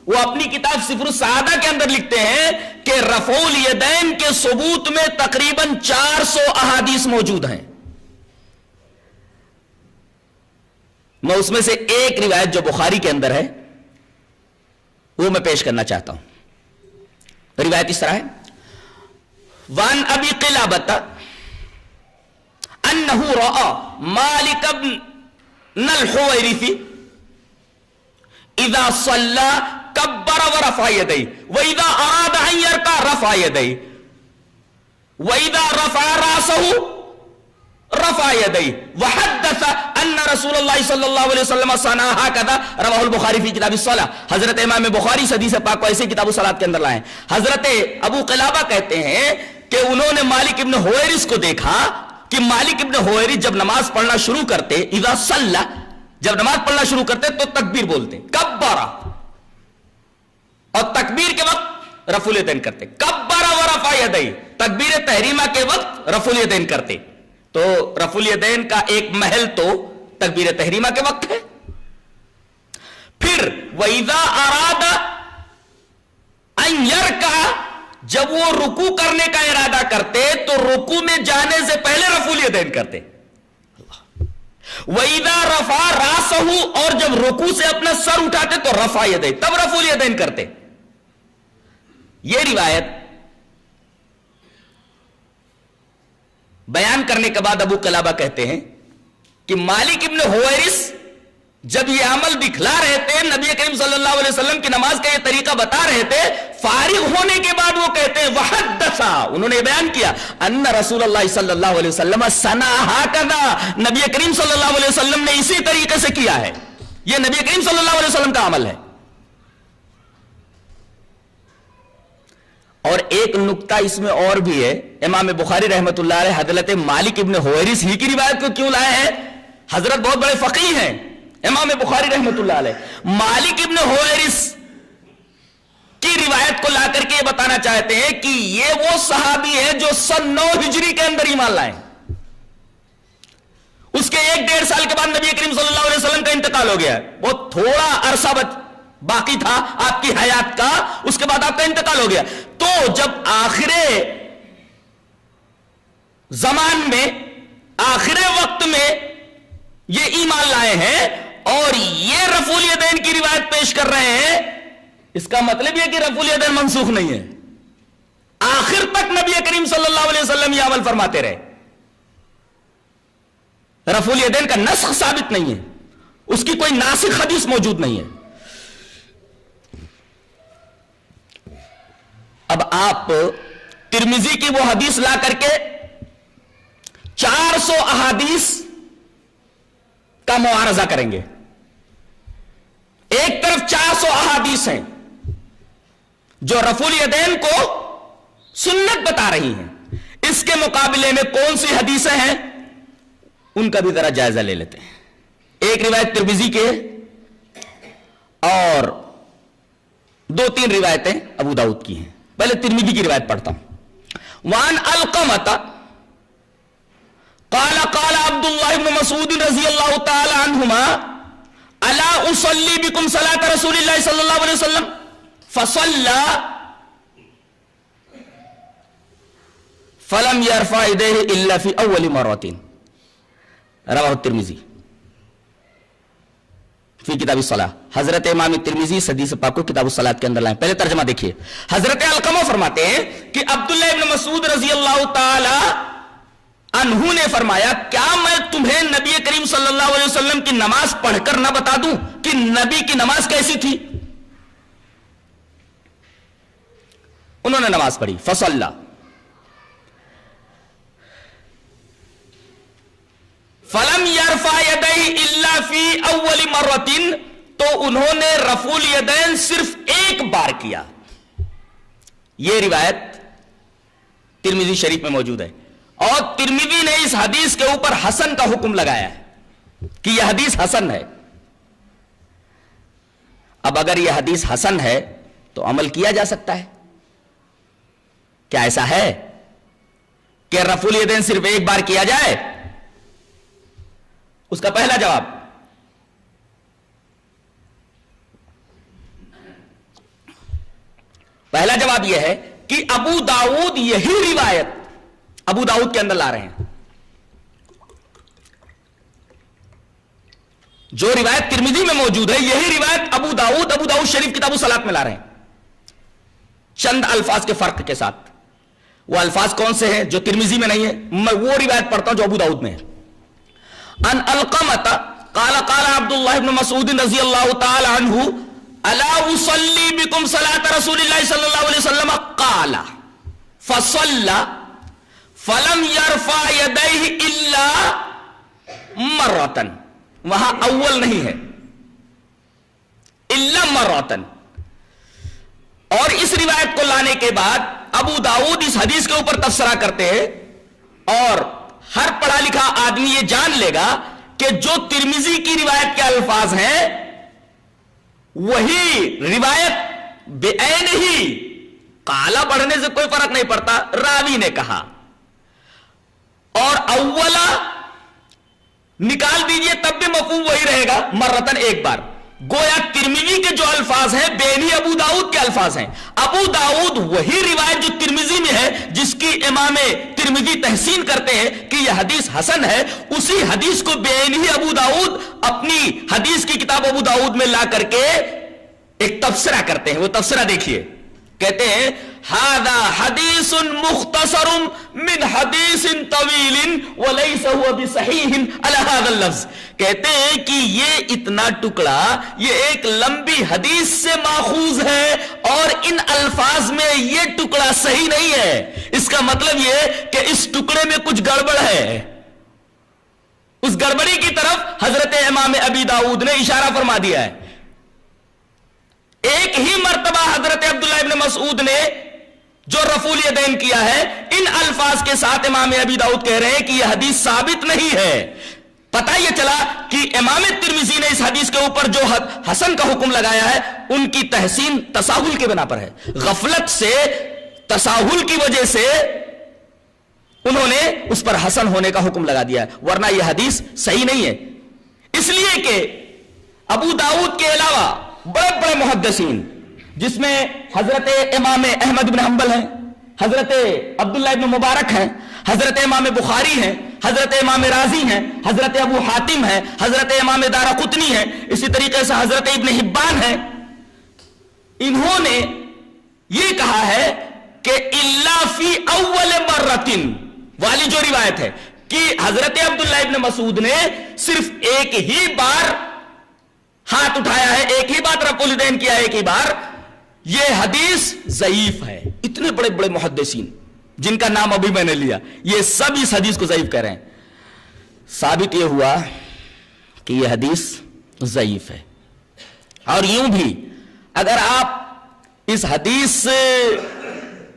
وہ اپنی کتاب صفر السعادہ کے اندر لکھتے ہیں کہ رفع الیدین کے ثبوت میں تقریباً 400 احادیث موجود ہیں۔ میں اس میں سے ایک روایت جو بخاری کے اندر ہے وہ میں پیش کرنا چاہتا ہوں۔ روایت اس طرح ہے، وان ابی قلابۃ انہ رأى مالک بن الحویرث اذا صلى كبر ورفع يديه واذا اراد ان يركع رفع يديه واذا رفع راسه رفع يديه وحدث ان رسول الله صلی اللہ علیہ وسلم صنع هكذا رواه البخاری فی کتاب الصلاۃ۔ حضرت امام بخاری حدیث پاک کو ایسے کتاب الصلاۃ کے اندر لائے ہیں۔ حضرت ابو قلابہ کہتے ہیں کہ انہوں نے مالک ابن حویرث کو دیکھا کہ مالک ابن حویرث جب نماز پڑھنا شروع کرتے، اذا صلی، جب نماز پڑھنا شروع کرتے تو تکبیر بولتے، کبرا، اور تکبیر کے وقت رفع الیدین کرتے، کبرا ورفع یدیہ، تکبیر تحریمہ کے وقت رفع الیدین کرتے۔ تو رفع الیدین کا ایک محل تو تکبیر تحریمہ کے وقت ہے۔ پھر وَإِذَا أَرَادَ أَن يَرْكَعَ، جب وہ رکوع کرنے کا ارادہ کرتے تو رکوع میں جانے سے پہلے رفع الیدین کرتے۔ وَإِذَا رَفَعَ رَأْسَهُ، اور جب رکوع سے اپنا سر اٹھاتے تو رفع یدیہ، تب رفع الیدین کرتے۔ یہ روایت بیان کرنے کے بعد ابو قلابہ کہتے ہیں کہ مالک ابن حویرث جب یہ عمل دکھلا رہے تھے، نبی کریم صلی اللہ علیہ وسلم کی نماز کا یہ طریقہ بتا رہے تھے، فارغ ہونے کے بعد وہ کہتے ہیں وحدث، انہوں نے بیان کیا ان رسول اللہ صلی اللہ علیہ وسلم صنع هكذا، نبی کریم صلی اللہ علیہ وسلم نے اسی طریقے سے کیا ہے، یہ نبی کریم صلی اللہ علیہ وسلم کا عمل ہے۔ اور ایک نکتہ اس میں اور بھی ہے، امام بخاری رحمۃ اللہ علیہ حضرت مالک ابن حویرث ہی کی روایت کو کیوں لائے ہیں؟ حضرت بہت بڑے فقیہ ہیں امام بخاری رحمۃ اللہ علیہ، مالک ابن حویرث کی روایت کو لا کر کے یہ بتانا چاہتے ہیں کہ یہ وہ صحابی ہے جو سن 9 ہجری کے اندر ایمان لائے، اس کے 1-1.5 سال کے بعد نبی کریم صلی اللہ علیہ وسلم کا انتقال ہو گیا ہے، بہت تھوڑا عرصہ باقی تھا آپ کی حیات کا، اس کے بعد آپ کا انتقال ہو گیا۔ تو جب آخر زمان میں، آخر وقت میں یہ ایمان لائے ہیں اور یہ رفع الیدین کی روایت پیش کر رہے ہیں، اس کا مطلب یہ کہ رفع الیدین منسوخ نہیں ہے، آخر تک نبی کریم صلی اللہ علیہ وسلم یہ عمل فرماتے رہے، رفع الیدین کا نسخ ثابت نہیں ہے، اس کی کوئی ناسخ حدیث موجود نہیں ہے۔ اب آپ ترمذی کی وہ حدیث لا کر کے 400 احادیث کا معارضہ کریں گے، ایک طرف 400 احادیث ہیں جو رفع الیدین کو سنت بتا رہی ہیں، اس کے مقابلے میں کون سی حدیثیں ہیں ان کا بھی ذرا جائزہ لے لیتے ہیں۔ ایک روایت ترمذی کی ہے اور 2-3 روایتیں ابو داؤد کی ہیں۔ پہلے ترمذی کی روایت پڑھتا ہوں۔ وان علقمۃ قال قال عبد الله بن مسعود رضی اللہ تعالی عنہما الا اصلی بکم صلاة رسول اللہ صلی اللہ علیہ وسلم فصلى فلم يرفع يديه الا في اول مرة، رواه الترمذی فی کتاب الصلاۃ۔ حضرت امام ترمذی حدیث پاک کو کتاب الصلاۃ کے اندر لائیں۔ پہلے ترجمہ دیکھیے، حضرت علقمہ فرماتے ہیں کہ عبداللہ ابن مسعود رضی اللہ تعالی عنہ نے فرمایا کیا میں تمہیں نبی کریم صلی اللہ علیہ وسلم کی نماز پڑھ کر نہ بتا دوں کہ نبی کی نماز کیسی تھی؟ انہوں نے نماز پڑھی، فصلی، فلم یرفع یدیہ الا فی اول مرۃ، تو انہوں نے رفع الیدین صرف ایک بار کیا۔ یہ روایت ترمذی شریف میں موجود ہے، اور ترمذی نے اس حدیث کے اوپر حسن کا حکم لگایا ہے کہ یہ حدیث حسن ہے۔ اب اگر یہ حدیث حسن ہے تو عمل کیا جا سکتا ہے، کیا ایسا ہے؟ کہ رفع الیدین صرف ایک بار کیا جائے؟ اس کا پہلا جواب یہ ہے کہ ابو داؤد یہی روایت ابو داؤد کے اندر لا رہے ہیں، جو روایت ترمذی میں موجود ہے یہی روایت ابو داؤد شریف کتاب الصلاۃ میں لا رہے ہیں، چند الفاظ کے فرق کے ساتھ۔ وہ الفاظ کون سے ہیں جو ترمذی میں نہیں ہے؟ میں وہ روایت پڑھتا ہوں جو ابو داؤد میں ہے۔ ان القمۃ قال قال عبد الله بن مسعود رضی اللہ تعالی عنہ الا اصلی بكم صلاة رسول اللہ صلی اللہ علیہ وسلم قال فصلى فلم يرفع يديه الا مرة، وہاں اول نہیں ہے، الا مرة۔ اور اس روایت کو لانے کے بعد ابو داؤد اس حدیث کے اوپر تبصرہ کرتے ہیں، اور ہر پڑھا لکھا آدمی یہ جان لے گا کہ جو ترمذی کی روایت کے الفاظ ہیں وہی روایت بعین ہی، قالا پڑھنے سے کوئی فرق نہیں پڑتا، راوی نے کہا، اور اولا نکال دیجئے تب بھی مفہوم وہی رہے گا، مرتن ایک بار۔ گویا ترمذی کے جو الفاظ ہیں بینی ابو داؤد کے الفاظ ہیں۔ ابو داؤد وہی روایت جو ترمذی میں ہے جس کی امام ترمذی تحسین کرتے ہیں کہ یہ حدیث حسن ہے، اسی حدیث کو بینی ابو داؤد اپنی حدیث کی کتاب ابو داؤد میں لا کر کے ایک تبصرہ کرتے ہیں۔ وہ تبصرہ دیکھیے، کہتے ہیں ھذا حدیث مختصر من حدیث طویل وليس هو بصحیح علی ھذا اللفظ۔ کہتے ہیں کہ یہ اتنا ٹکڑا یہ ایک لمبی حدیث سے ماخوذ ہے اور ان الفاظ میں یہ ٹکڑا صحیح نہیں ہے۔ اس کا مطلب یہ کہ اس ٹکڑے میں کچھ گڑبڑ ہے۔ اس گڑبڑی کی طرف حضرت امام ابی داؤد نے اشارہ فرما دیا ہے۔ ایک ہی مرتبہ حضرت عبداللہ ابن مسعود نے جو رفع الیدین کیا ہے، ان الفاظ کے ساتھ امام ابی داؤد کہہ رہے ہیں کہ یہ حدیث ثابت نہیں ہے۔ پتہ یہ چلا کہ امام ترمذی نے اس حدیث کے اوپر جو حسن کا حکم لگایا ہے ان کی تحسین تساہل کے بنا پر ہے، غفلت سے، تساہل کی وجہ سے انہوں نے اس پر حسن ہونے کا حکم لگا دیا ہے، ورنہ یہ حدیث صحیح نہیں ہے۔ اس لیے کہ ابو داؤد کے علاوہ بڑے بڑے محدثین، جس میں حضرت امام احمد بن حنبل ہیں، حضرت عبداللہ ابن مبارک ہیں، حضرت امام بخاری ہیں، حضرت امام رازی ہیں، حضرت ابو حاتم ہیں، حضرت امام دارقطنی ہیں، اسی طریقے سے حضرت ابن حبان ہیں، انہوں نے یہ کہا ہے کہ الا فی اول مرتن والی جو روایت ہے کہ حضرت عبداللہ ابن مسعود نے صرف ایک ہی بار ہاتھ اٹھایا ہے، ایک ہی بار رفع الیدین کیا ہے، ایک ہی بار، یہ حدیث ضعیف ہے۔ اتنے بڑے بڑے محدثین جن کا نام ابھی میں نے لیا یہ سب اس حدیث کو ضعیف کہہ رہے ہیں۔ ثابت یہ ہوا کہ یہ حدیث ضعیف ہے۔ اور یوں بھی اگر آپ اس حدیث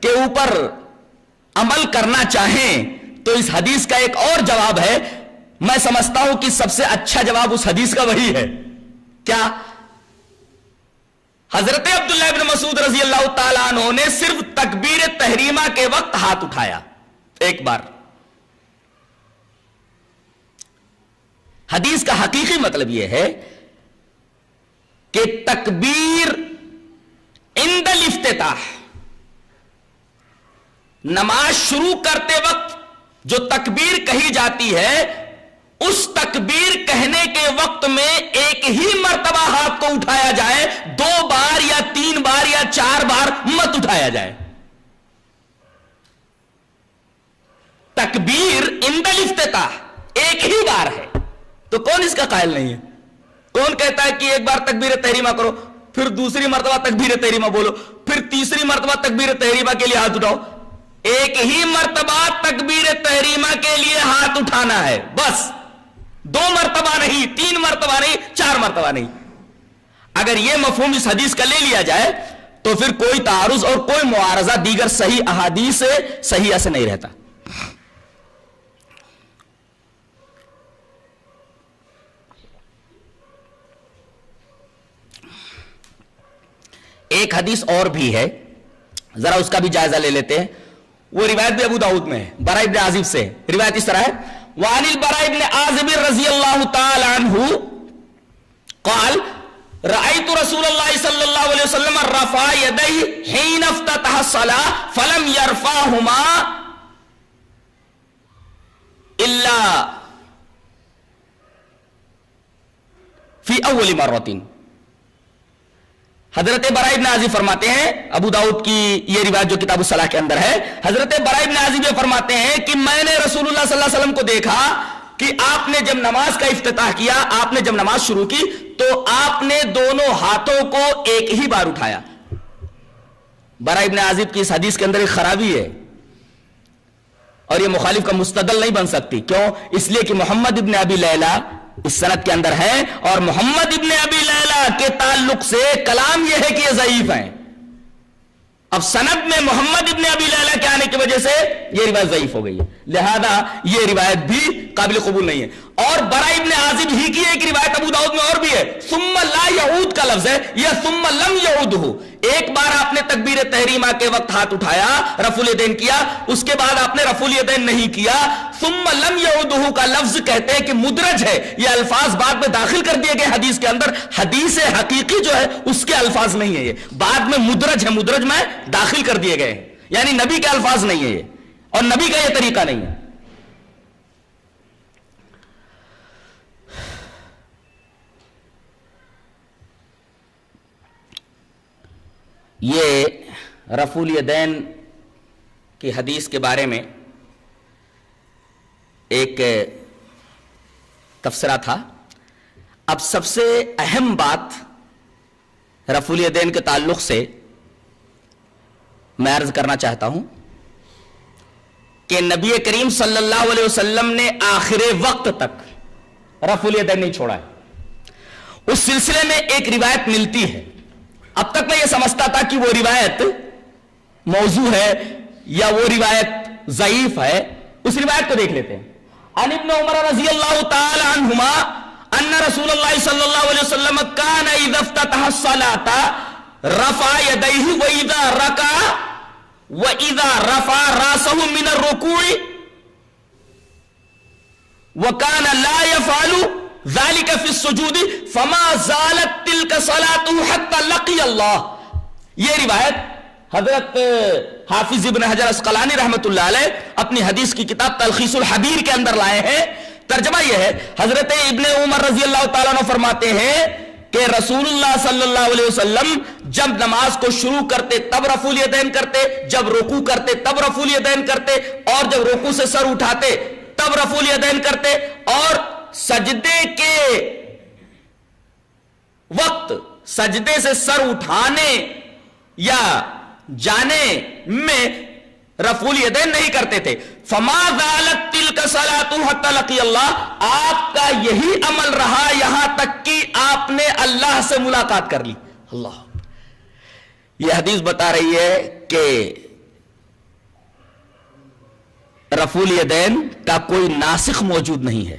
کے اوپر عمل کرنا چاہیں تو اس حدیث کا ایک اور جواب ہے، میں سمجھتا ہوں کہ سب سے اچھا جواب اس حدیث کا وہی ہے۔ کیا؟ حضرت عبداللہ ابن مسعود رضی اللہ تعالیٰ عنہ نے صرف تکبیر تحریمہ کے وقت ہاتھ اٹھایا ایک بار۔ حدیث کا حقیقی مطلب یہ ہے کہ تکبیر عند الافتتاح، نماز شروع کرتے وقت جو تکبیر کہی جاتی ہے اس تکبیر کہنے کے وقت میں ایک ہی مرتبہ ہاتھ کو اٹھایا جائے، 2 بار یا 3 بار یا 4 بار مت اٹھایا جائے۔ تکبیر عند الافتتاح ایک ہی بار ہے، تو کون اس کا قائل نہیں ہے؟ کون کہتا ہے کہ ایک بار تکبیر تحریمہ کرو، پھر دوسری مرتبہ تکبیر تحریمہ بولو، پھر تیسری مرتبہ تکبیر تحریمہ کے لیے ہاتھ اٹھاؤ؟ ایک ہی مرتبہ تکبیر تحریمہ کے لیے ہاتھ اٹھانا ہے، بس 2 مرتبہ نہیں، 3 مرتبہ نہیں، 4 مرتبہ نہیں۔ اگر یہ مفہوم اس حدیث کا لے لیا جائے تو پھر کوئی تعارض اور کوئی معارضہ دیگر صحیح احادیث صحیحہ سے نہیں رہتا۔ ایک حدیث اور بھی ہے، ذرا اس کا بھی جائزہ لے لیتے ہیں۔ وہ روایت بھی ابو داؤد میں ہے، برا ابن عازب سے. روایت اس طرح ہے، وعن البراء ابن عازب رضی اللہ تعالی عنہ قال رأيت رسول الله صلى الله عليه وسلم رفع يديه حين افتتح الصلاة فلم يرفعهما إلا في أول مرة. حضرت براء ابن عازب فرماتے ہیں، ابو داؤد کی یہ روایت جو کتاب الصلاح کے اندر ہے، حضرت براء ابن عازب یہ فرماتے ہیں کہ میں نے رسول اللہ صلی اللہ علیہ وسلم کو دیکھا کہ آپ نے جب نماز کا افتتاح کیا، آپ نے جب نماز شروع کی تو آپ نے دونوں ہاتھوں کو ایک ہی بار اٹھایا. براء ابن عازب کی اس حدیث کے اندر ایک خرابی ہے اور یہ مخالف کا مستدل نہیں بن سکتی. کیوں؟ اس لیے کہ محمد ابن ابی لیلہ اس سند کے اندر ہے، اور محمد ابن ابی لیلہ کے تعلق سے کلام یہ ہے کہ یہ ضعیف ہیں. اب سند میں محمد ابن ابی لیلہ کے آنے کی وجہ سے یہ روایت ضعیف ہو گئی ہے، لہذا یہ روایت بھی قابل قبول نہیں ہے. اور براء ابن عازب ہی کی ایک روایت ابو داؤد میں اور بھی ہے، ثم لا یعود کا لفظ ہے، یا ثم لم یعودہ. ایک بار آپ نے تکبیر تحریمہ کے وقت ہاتھ اٹھایا، رفع الیدین کیا، اس کے بعد آپ نے رفع الیدین نہیں کیا. ثم لم یعودہ کا لفظ کہتے ہیں کہ مدرج ہے، یہ الفاظ بعد میں داخل کر دیے گئے حدیث کے اندر. حدیث حقیقی جو ہے اس کے الفاظ نہیں ہے، یہ بعد میں مدرج ہے، مدرج میں داخل کر دیے گئے ہیں، یعنی نبی کے الفاظ نہیں ہے یہ، اور نبی کا یہ طریقہ نہیں ہے. یہ رفع الیدین کی حدیث کے بارے میں ایک تبصرہ تھا. اب سب سے اہم بات رفع الیدین کے تعلق سے میں عرض کرنا چاہتا ہوں کہ نبی کریم صلی اللہ علیہ وسلم نے آخر وقت تک رفع الیدین نہیں چھوڑا ہے. اس سلسلے میں ایک روایت ملتی ہے. اب تک میں یہ سمجھتا تھا کہ وہ روایت موضوع ہے یا وہ روایت ضعیف ہے. اس روایت کو دیکھ لیتے ہیں. عن ابن عمر رضی اللہ تعالی عنہما ان رسول اللہ صلی اللہ علیہ وسلم کان اذا افتتح الصلاة رفع یدیہ واذا رکع واذا رفع راسہ من الرکوع وکان لا يفعل ذالک فی السجود فما زالت تلک صلاته حتی لقی اللہ. یہ روایت حضرت حافظ ابن حجر اسقلانی رحمت اللہ علیہ اپنی حدیث کی کتاب تلخیص الحبیر کے اندر لائے ہیں. ترجمہ یہ ہے، حضرت ابن عمر رضی اللہ تعالیٰ عنہ فرماتے ہیں کہ رسول اللہ صلی اللہ علیہ وسلم جب نماز کو شروع کرتے تب رفع الیدین کرتے، جب رکوع کرتے تب رفع الیدین کرتے، اور جب رکوع سے سر اٹھاتے تب رفع الیدین کرتے، اور سجدے کے وقت سجدے سے سر اٹھانے یا جانے میں رفع الیدین نہیں کرتے تھے. فما زالت تلک صلاۃ حتی لقی اللہ. آپ کا یہی عمل رہا یہاں تک کہ آپ نے اللہ سے ملاقات کر لی. اللہ، یہ حدیث بتا رہی ہے کہ رفع الیدین کا کوئی ناسخ موجود نہیں ہے.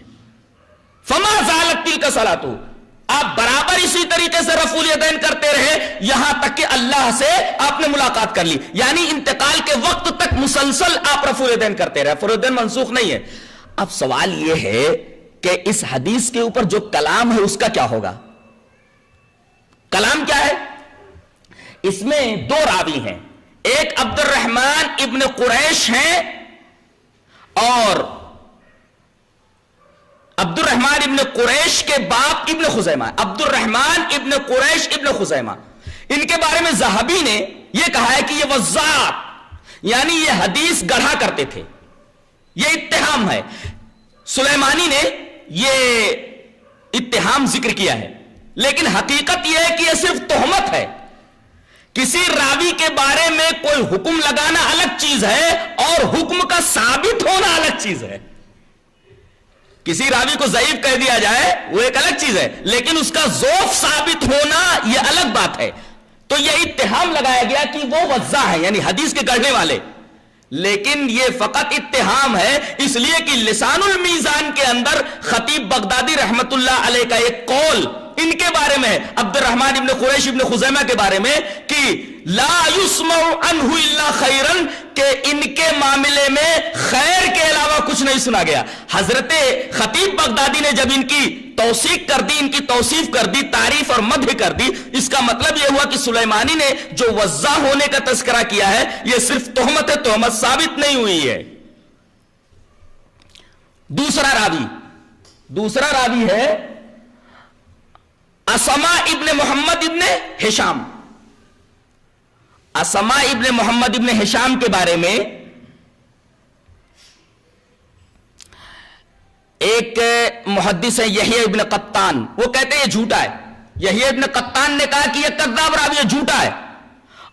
فما زالت تلک صلاۃ، آپ برابر اسی طریقے سے رفع الیدین کرتے رہے یہاں تک کہ اللہ سے آپ نے ملاقات کر لی، یعنی انتقال کے وقت تک مسلسل آپ رفع الیدین کرتے رہے. رفع الیدین منسوخ نہیں ہے. اب سوال یہ ہے کہ اس حدیث کے اوپر جو کلام ہے اس کا کیا ہوگا؟ کلام کیا ہے؟ اس میں دو راوی ہیں، ایک عبد الرحمن ابن قریش ہیں اور عبد الرحمن ابن قریش کے باپ ابن خزیمہ. عبد الرحمن ابن قریش ابن خزیمہ، ان کے بارے میں ذہبی نے یہ کہا ہے کہ یہ وضاعت، یعنی یہ حدیث گڑھا کرتے تھے، یہ اتہام ہے. سلیمانی نے یہ اتہام ذکر کیا ہے، لیکن حقیقت یہ ہے کہ یہ صرف تہمت ہے. کسی راوی کے بارے میں کوئی حکم لگانا الگ چیز ہے اور حکم کا ثابت ہونا الگ چیز ہے. کسی راوی کو ضعیف کہہ دیا جائے وہ ایک الگ چیز ہے، لیکن اس کا ضعف ثابت ہونا یہ الگ بات ہے. تو یہ اتہام لگایا گیا کہ وہ وضاع ہے، یعنی حدیث کے گڑھنے والے، لیکن یہ فقط اتہام ہے. اس لیے کہ لسان المیزان کے اندر خطیب بغدادی رحمت اللہ علیہ کا ایک قول ان کے بارے میں، عبد الرحمن ابن قریش ابن خزیمہ کے بارے میں، کہ لا یسمع عنہ الا خیرا، کہ ان کے معاملے میں خیر کے علاوہ کچھ نہیں سنا گیا. حضرت خطیب بغدادی نے جب ان کی توثیق کر دی, ان کی توصیف کر دی, تعریف اور مدح کر دی, اس کا مطلب یہ ہوا کہ سلیمانی نے جو وضاح ہونے کا تذکرہ کیا ہے یہ صرف تہمت ہے, تہمت ثابت نہیں ہوئی ہے. دوسرا راوی ہے اسما ابن محمد ابن ہشام. اسما ابن محمد ابن ہشام کے بارے میں ایک محدث ہے یحییٰ ابن قطان, وہ کہتے ہیں یہ جھوٹا ہے. یحییٰ ابن قطان نے کہا کہ یہ کذاب راوی ہے, جھوٹا ہے.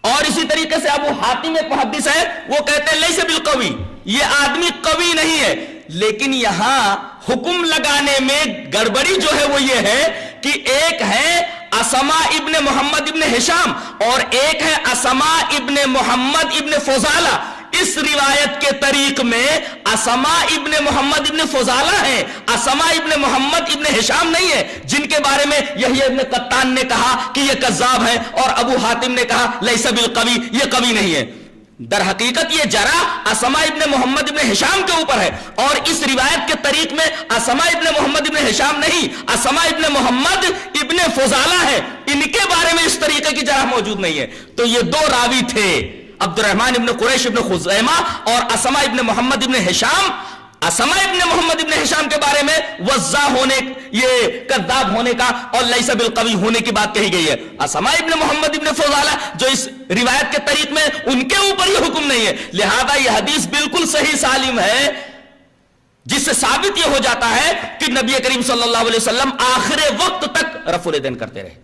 اور اسی طریقے سے ابو حاتم ایک محدث ہے, وہ کہتے ہیں لیس بالقوی, یہ آدمی قوی نہیں ہے. لیکن یہاں حکم لگانے میں گڑبڑی جو ہے وہ یہ ہے کہ ایک ہے اسما ابن محمد ابن ہشام اور ایک ہے اسما ابن محمد ابن فضالہ. اس روایت کے طریق میں اسما ابن محمد ابن فضالہ ہیں, اسما ابن محمد ابن ہشام نہیں ہے, جن کے بارے میں یحییٰ ابن قطان نے کہا کہ یہ کذاب ہے اور ابو حاتم نے کہا لیس بالقوی, یہ قوی نہیں ہے. در حقیقت یہ جرح اسما ابن محمد ابن ہشام کے اوپر ہے اور اس روایت کے طریق میں اسما ابن محمد ابن ہشام نہیں, اسما ابن محمد ابن فضالہ ہے. ان کے بارے میں اس طریقے کی جرح موجود نہیں ہے. تو یہ دو راوی تھے, عبد الرحمن ابن قریش ابن خزیمہ اور اسما ابن محمد ابن ہشام. اسما ابن محمد ابن ہشام کے بارے میں وضاح ہونے, یہ کذاب ہونے کا اور لیس بالقوی ہونے کی بات کہی گئی ہے. اسما ابن محمد ابن فضالہ جو اس روایت کے طریق میں, ان کے اوپر یہ حکم نہیں ہے. لہذا یہ حدیث بالکل صحیح سالم ہے, جس سے ثابت یہ ہو جاتا ہے کہ نبی کریم صلی اللہ علیہ وسلم آخر وقت تک رفع الیدین کرتے رہے.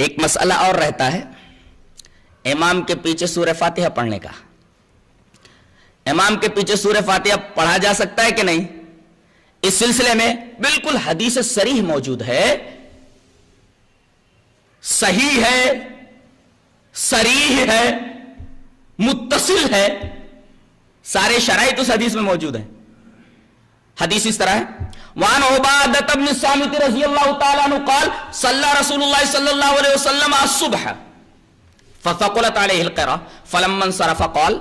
ایک مسئلہ اور رہتا ہے امام کے پیچھے سورہ فاتحہ پڑھنے کا. امام کے پیچھے سورہ فاتحہ پڑھا جا سکتا ہے کہ نہیں؟ اس سلسلے میں بالکل حدیث صریح موجود ہے, صحیح ہے, صریح ہے, متصل ہے, سارے شرائط اس حدیث میں موجود ہیں. حدیث اس طرح ہے, وعن عبادة بن الصامت رضی اللہ تعالیٰ عنہ قال صلی رسول اللہ صلی اللہ علیہ وسلم الصبح فثقلت علیہ القراءة فلما انصرف قال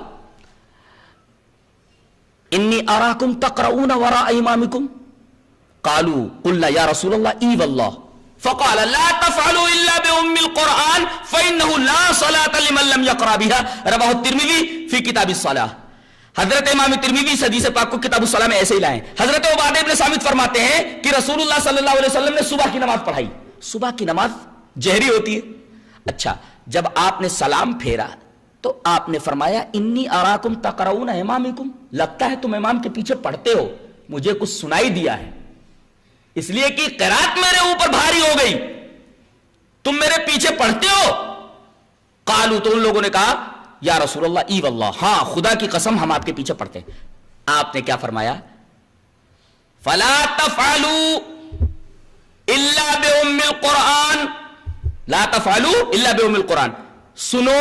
انی اراکم تقرؤون وراء امامکم قالوا قلنا یا رسول اللہ ای واللہ فقال لا تفعلوا الا بأم القرآن فإنه لا صلاة لمن لم يقرأ بها رواه الترمذی فی کتاب الصلاة. حضرت امام ترمذی اس حدیث پاک کو کتاب الصلاة میں ایسے ہی لائیں. حضرت عبادہ ابن صامت فرماتے ہیں کہ رسول اللہ صلی اللہ علیہ وسلم نے صبح کی نماز پڑھائی. صبح کی نماز جہری ہوتی ہے. اچھا, جب آپ نے سلام پھیرا تو آپ نے فرمایا انی اراکم تقرؤون امامکم, لگتا ہے تم امام کے پیچھے پڑھتے ہو, مجھے کچھ سنائی دیا ہے, اس لیے کہ قرات میرے اوپر بھاری ہو گئی, تم میرے پیچھے پڑھتے ہو. قالوا, تو ان لوگوں نے کہا یا رسول اللہ ای واللہ, ہاں خدا کی قسم ہم آپ کے پیچھے پڑھتے ہیں. آپ نے کیا فرمایا؟ فلا تفعلوا الا بأم القرآن, لا تفعلوا الا بأم القرآن, سنو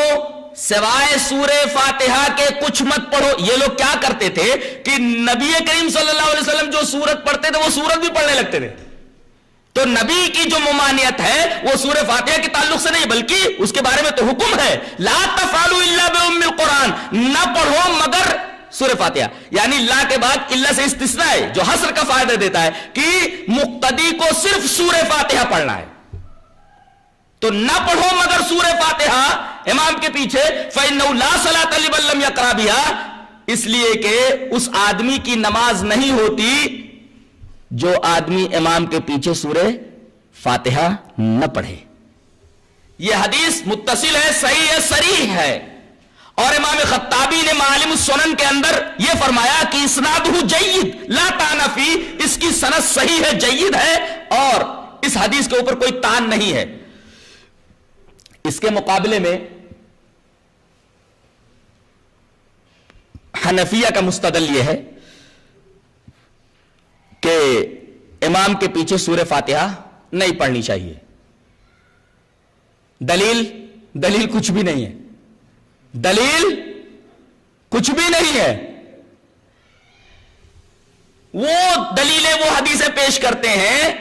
سوائے سورہ فاتحہ کے کچھ مت پڑھو. یہ لوگ کیا کرتے تھے کہ نبی کریم صلی اللہ علیہ وسلم جو سورت پڑھتے تھے وہ سورت بھی پڑھنے لگتے تھے. تو نبی کی جو ممانعت ہے وہ سورہ فاتحہ کے تعلق سے نہیں, بلکہ اس کے بارے میں تو حکم ہے لا تفعلوا الا بأم القرآن, نہ پڑھو مگر سورہ فاتحہ. یعنی لا کے بعد اللہ سے استثناء ہے جو حصر کا فائدہ دیتا ہے کہ مقتدی کو صرف سورہ فاتحہ پڑھنا ہے. تو نہ پڑھو مگر سورہ فاتحہ امام کے پیچھے, فإنه لا صلاة لمن لم يقرأ بها, اس لیے کہ اس آدمی کی نماز نہیں ہوتی جو آدمی امام کے پیچھے سورہ فاتحہ نہ پڑھے. یہ حدیث متصل ہے, صحیح ہے, صریح ہے. اور امام خطابی نے معالم السنن کے اندر یہ فرمایا کہ اسنادہ جید لا طعن فی, اس کی سند صحیح ہے, جید ہے, اور اس حدیث کے اوپر کوئی طعن نہیں ہے. اس کے مقابلے میں حنفیہ کا مستدل یہ ہے کہ امام کے پیچھے سورہ فاتحہ نہیں پڑھنی چاہیے. دلیل کچھ بھی نہیں ہے, دلیل کچھ بھی نہیں ہے. وہ دلیلیں وہ حدیثیں پیش کرتے ہیں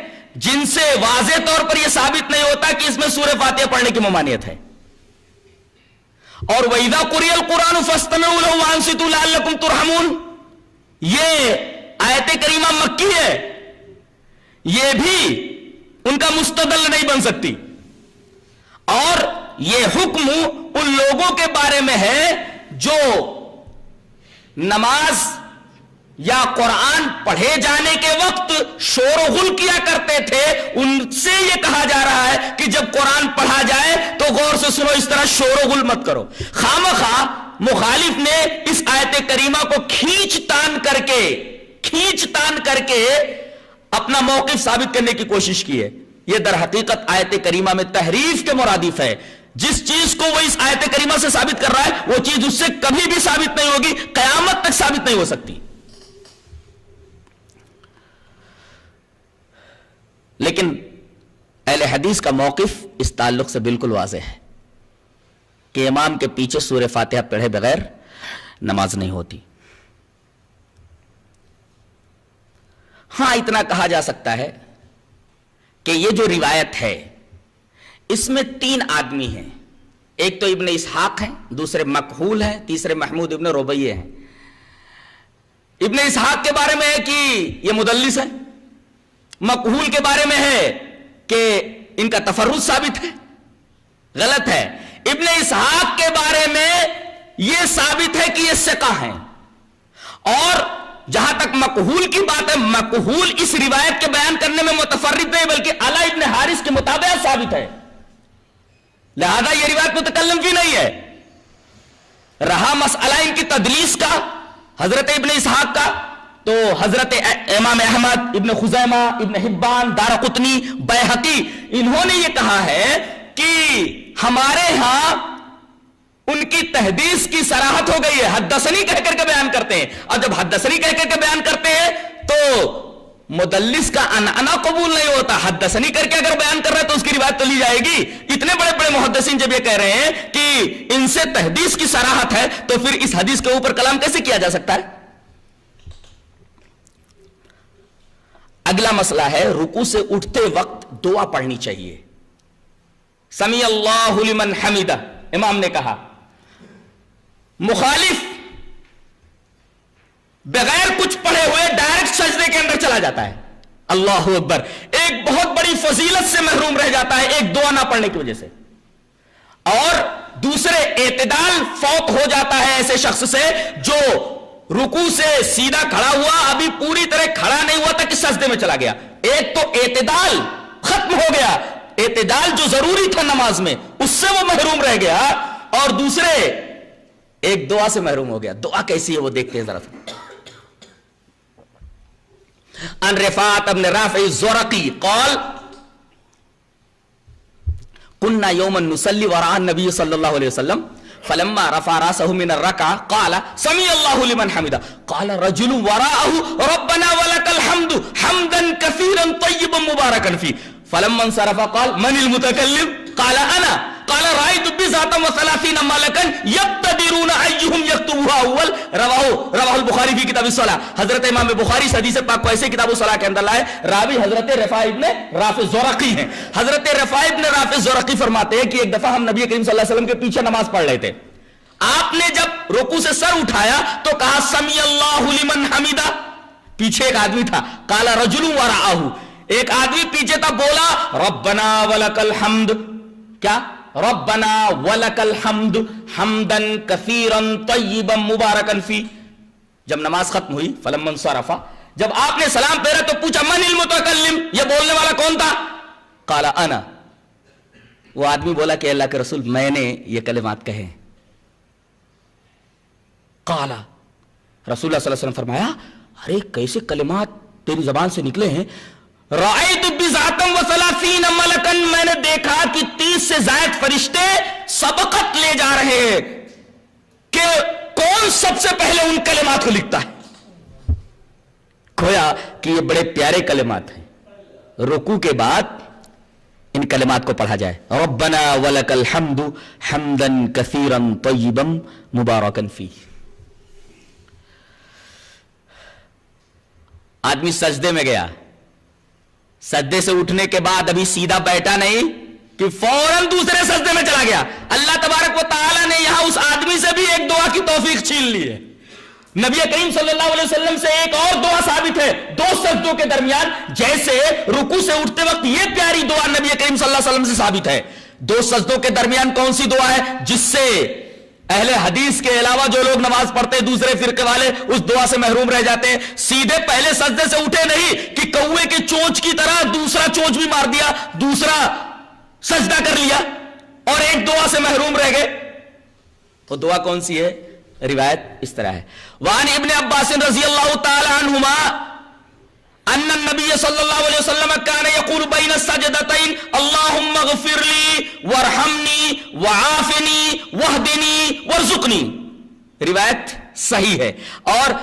جن سے واضح طور پر یہ ثابت نہیں ہوتا کہ اس میں سورہ فاتحہ پڑھنے کی ممانعت ہے. اور وَإِذَا قُرِئَ الْقُرْآنُ فَاسْتَمِعُوا لَهُ وَأَنصِتُوا لَعَلَّكُمْ تُرْحَمُونَ, یہ آیت کریمہ مکی ہے, یہ بھی ان کا مستدل نہیں بن سکتی. اور یہ حکم ان لوگوں کے بارے میں ہے جو نماز یا قرآن پڑھے جانے کے وقت شور و غل کیا کرتے تھے. ان سے یہ کہا جا رہا ہے کہ جب قرآن پڑھا جائے تو غور سے سنو, اس طرح شور و غل مت کرو. خامخواہ مخالف نے اس آیت کریمہ کو کھینچ تان کر کے اپنا موقف ثابت کرنے کی کوشش کی ہے. یہ در حقیقت آیت کریمہ میں تحریف کے مرادف ہے. جس چیز کو وہ اس آیت کریمہ سے ثابت کر رہا ہے وہ چیز اس سے کبھی بھی ثابت نہیں ہوگی, قیامت تک ثابت نہیں ہو سکتی. لیکن اہل حدیث کا موقف اس تعلق سے بالکل واضح ہے کہ امام کے پیچھے سورہ فاتحہ پڑھے بغیر نماز نہیں ہوتی. ہاں اتنا کہا جا سکتا ہے کہ یہ جو روایت ہے اس میں 3 آدمی ہیں. ایک تو ابن اسحاق ہیں, دوسرے مکحول ہیں, تیسرے محمود ابن ربیہ ہیں. ابن اسحاق کے بارے میں ہے کہ یہ مدلس ہے, مکحول کے بارے میں ہے کہ ان کا تفرد ثابت ہے, غلط ہے. ابن اسحاق کے بارے میں یہ ثابت ہے کہ یہ ثقہ ہیں. اور جہاں تک مکحول کی بات ہے, مکحول اس روایت کے بیان کرنے میں متفرد نہیں بلکہ علا ابن حارث کے مطابق ثابت ہے, لہذا یہ روایت متکلم بھی نہیں ہے. رہا مسئلہ ان کی تدلیس کا, حضرت ابن اسحاق کا, تو حضرت امام احمد, ابن خزیمہ, ابن حبان, دارقطنی, بیہقی, انہوں نے یہ کہا ہے کہ ہمارے ہاں ان کی تحدیث کی صراحت ہو گئی ہے, حدثنی کہہ کر کے بیان کرتے ہیں. اور جب حدثنی کہہ کر کے بیان کرتے ہیں تو مدلس کا انعنا قبول نہیں ہوتا. حدثنی کر کے اگر بیان کر رہے تو اس کی روایت تو لی جائے گی. اتنے بڑے بڑے محدثین جب یہ کہہ رہے ہیں کہ ان سے تحدیث کی صراحت ہے تو پھر اس حدیث کے اوپر کلام کیسے کیا جا سکتا ہے؟ اگلا مسئلہ ہے رکوع سے اٹھتے وقت دعا پڑھنی چاہیے. سمی اللہ لمن حمیدہ امام نے کہا. مخالف بغیر کچھ پڑھے ہوئے ڈائریکٹ سجدے کے اندر چلا جاتا ہے, اللہ اکبر, ایک بہت بڑی فضیلت سے محروم رہ جاتا ہے ایک دعا نہ پڑھنے کی وجہ سے. اور دوسرے اعتدال فوت ہو جاتا ہے ایسے شخص سے جو رکوع سے سیدھا کھڑا ہوا, ابھی پوری طرح کھڑا نہیں ہوا تھا کہ سجدے میں چلا گیا. ایک تو اعتدال ختم ہو گیا, اعتدال جو ضروری تھا نماز میں اس سے وہ محروم رہ گیا, اور دوسرے ایک دعا سے محروم ہو گیا. دعا کیسی ہے وہ دیکھتے ہیں ذرا. ان رفاعت ابن رافع الزرقی قال كنا يوما نصلي وراء النبي صلى الله عليه وسلم فلما رفع راسه من الركعه قال سمع الله لمن حمده قال رجل وراءه ربنا ولك الحمد حمدا كثيرا طيبا مباركا فيه فلما انصرف قال من المتكلم قال انا قال رأيت بذاتا وثلاثين ملكا يقتدرون ايهم يكتبها اول رواه البخاری فی کتاب الصلاۃ. حضرت امام بخاری حدیث پاک کو ایسے کتاب الصلاۃ کے اندر لائے. راوی حضرت رفاع ابن رافع الزرقی ہیں. حضرت رفاع ابن رافع الزرقی فرماتے ہیں کہ ایک دفعہ ہم نبی کریم صلی اللہ علیہ وسلم کے پیچھے نماز پڑھ رہے تھے. آپ نے جب رکوع سے سر اٹھایا تو کہا سمی اللہ لمن حمیدہ. پیچھے ایک آدمی تھا, قال رجل وراءہ, ایک آدمی پیچھے تھا, بولا ربنا ولک الحمد. کیا؟ ربنا ولک الحمد حمدا کثیرا طیبا مبارکا فی. جب نماز ختم ہوئی فلما انصرف, جب آپ نے سلام پھیرا تو پوچھا من المتکلم, یہ بولنے والا کون تھا؟ قال انا, وہ آدمی بولا کہ اللہ کے رسول میں نے یہ کلمات کہے. قال رسول اللہ صلی اللہ علیہ وسلم فرمایا ارے کیسے کلمات تیری زبان سے نکلے ہیں؟ رأیت بذاتم وثلاثین ملکا, میں نے دیکھا کہ 30 سے زائد فرشتے سبقت لے جا رہے ہیں کہ کون سب سے پہلے ان کلمات کو لکھتا ہے. گویا کہ یہ بڑے پیارے کلمات ہیں. رکوع کے بعد ان کلمات کو پڑھا جائے, ربنا ولک الحمد حمدا کثیرا طیبا مبارکا فیہ. آدمی سجدے میں گیا, سجدے سے اٹھنے کے بعد ابھی سیدھا بیٹھا نہیں کہ فوراً دوسرے سجدے میں چلا گیا. اللہ تبارک و تعالیٰ نے یہاں اس آدمی سے بھی ایک دعا کی توفیق چھین لی ہے. نبی کریم صلی اللہ علیہ وسلم سے ایک اور دعا ثابت ہے 2 سجدوں کے درمیان, جیسے رکوع سے اٹھتے وقت یہ پیاری دعا نبی کریم صلی اللہ علیہ وسلم سے ثابت ہے. 2 سجدوں کے درمیان کون سی دعا ہے جس سے اہل حدیث کے علاوہ جو لوگ نماز پڑھتے ہیں دوسرے فرقے والے اس دعا سے محروم رہ جاتے ہیں؟ سیدھے پہلے سجدے سے اٹھے نہیں کہ کوے کے چونچ کی طرح دوسرا چونچ بھی مار دیا, دوسرا سجدہ کر لیا اور ایک دعا سے محروم رہ گئے. وہ دعا کون سی ہے؟ روایت اس طرح ہے, وعن ابن عباس رضی اللہ تعالی عنہما ان النبی صلی اللہ علیہ وسلم کان یقول بین السجدتین اللہم اغفر لی وارحمنی وعافنی واہدنی وارزقنی. روایت صحیح ہے اور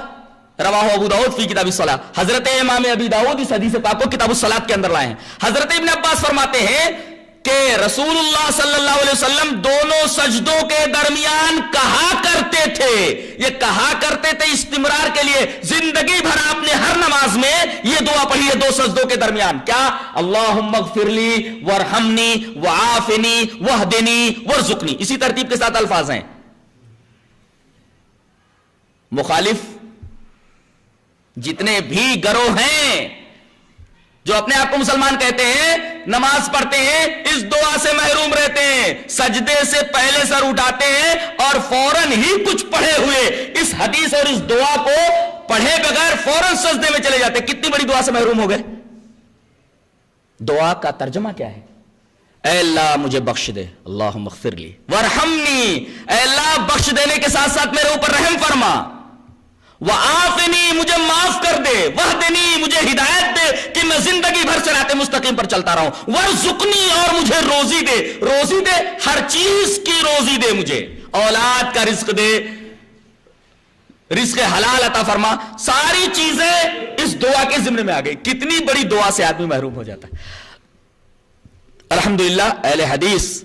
رواہ ابو داؤد فی کتاب الصلاۃ. حضرت امام ابی داؤد اس حدیث پاک کو کتاب الصلاۃ کے اندر لائے ہیں. حضرت ابن عباس فرماتے ہیں کہ رسول اللہ صلی اللہ علیہ وسلم دونوں سجدوں کے درمیان کہا کرتے تھے, یہ کہا کرتے تھے استمرار کے لیے, زندگی بھر آپ نے ہر نماز میں یہ دعا پڑھی ہے 2 سجدوں کے درمیان. کیا؟ اللہم اغفر لی وارحمنی وعافنی واہدنی وارزقنی. اسی ترتیب کے ساتھ الفاظ ہیں. مخالف جتنے بھی گروہ ہیں جو اپنے آپ کو مسلمان کہتے ہیں, نماز پڑھتے ہیں, اس دعا سے محروم رہتے ہیں, سجدے سے پہلے سر اٹھاتے ہیں اور فوراً ہی کچھ پڑھے ہوئے اس حدیث اور اس دعا کو پڑھے بغیر فوراً سجدے میں چلے جاتے ہیں. کتنی بڑی دعا سے محروم ہو گئے. دعا کا ترجمہ کیا ہے؟ اے اللہ مجھے بخش دے, اللہم اغفر لی وارحمنی, اے اللہ بخش دینے کے ساتھ ساتھ میرے اوپر رحم فرما, وعافنی مجھے معاف کر دے, واہدنی مجھے ہدایت دے کہ میں زندگی بھر صراط مستقیم پر چلتا رہوں, وارزقنی اور مجھے روزی دے, روزی دے ہر چیز کی روزی دے, مجھے اولاد کا رزق دے, رزق حلال عطا فرما. ساری چیزیں اس دعا کے ضمن میں آ گئی. کتنی بڑی دعا سے آدمی محروم ہو جاتا ہے. الحمدللہ اہل حدیث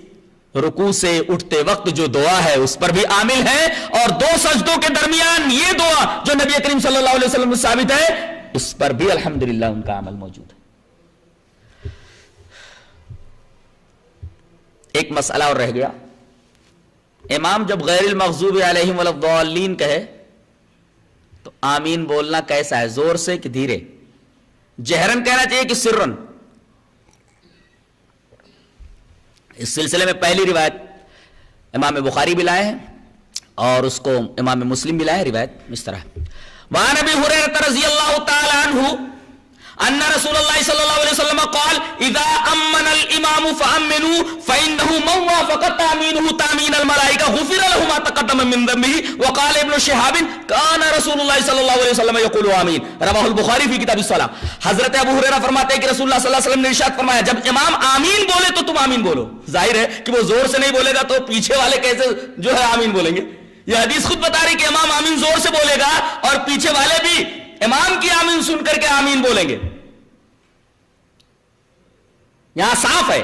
رکوع سے اٹھتے وقت جو دعا ہے اس پر بھی عامل ہے, اور 2 سجدوں کے درمیان یہ دعا جو نبی کریم صلی اللہ علیہ وسلم سے ثابت ہے اس پر بھی الحمدللہ ان کا عمل موجود ہے. ایک مسئلہ اور رہ گیا. امام جب غیر المغضوب علیہم ولا الضالین کہے تو آمین بولنا کیسا ہے؟ زور سے کہ دھیرے؟ جہرن کہنا چاہیے کہ سرن؟ اس سلسلے میں پہلی روایت امام بخاری بھی لائے ہیں اور اس کو امام مسلم بھی لائے ہیں. روایت اس طرح ہے, وعن ابی ہریرہ رضی اللہ تعالی عنہ ان رسول اللہ صلی اللہ علیہ وسلم قال اذا امن الامام فامنوا فانه من وافق تامینه تامین الملائکہ غفر له ما تقدم من ذنبه. وقال ابن شهاب كان رسول اللہ صلی اللہ علیہ وسلم یقول آمین. رواہ البخاری فی کتاب الصلاۃ. حضرت ابو ہریرہ فرماتے ہیں کہ رسول اللہ صلی اللہ علیہ وسلم نے ارشاد فرمایا جب امام آمین بولے تو تم آمین بولو. ظاہر ہے کہ وہ زور سے نہیں بولے گا تو پیچھے والے کیسے جو ہے آمین بولیں گے؟ یہ حدیث خود بتا رہی کہ امام آمین زور سے بولے گا اور پیچھے والے بھی امام کی آمین سن کر کے آمین بولیں گے. یہاں صاف ہے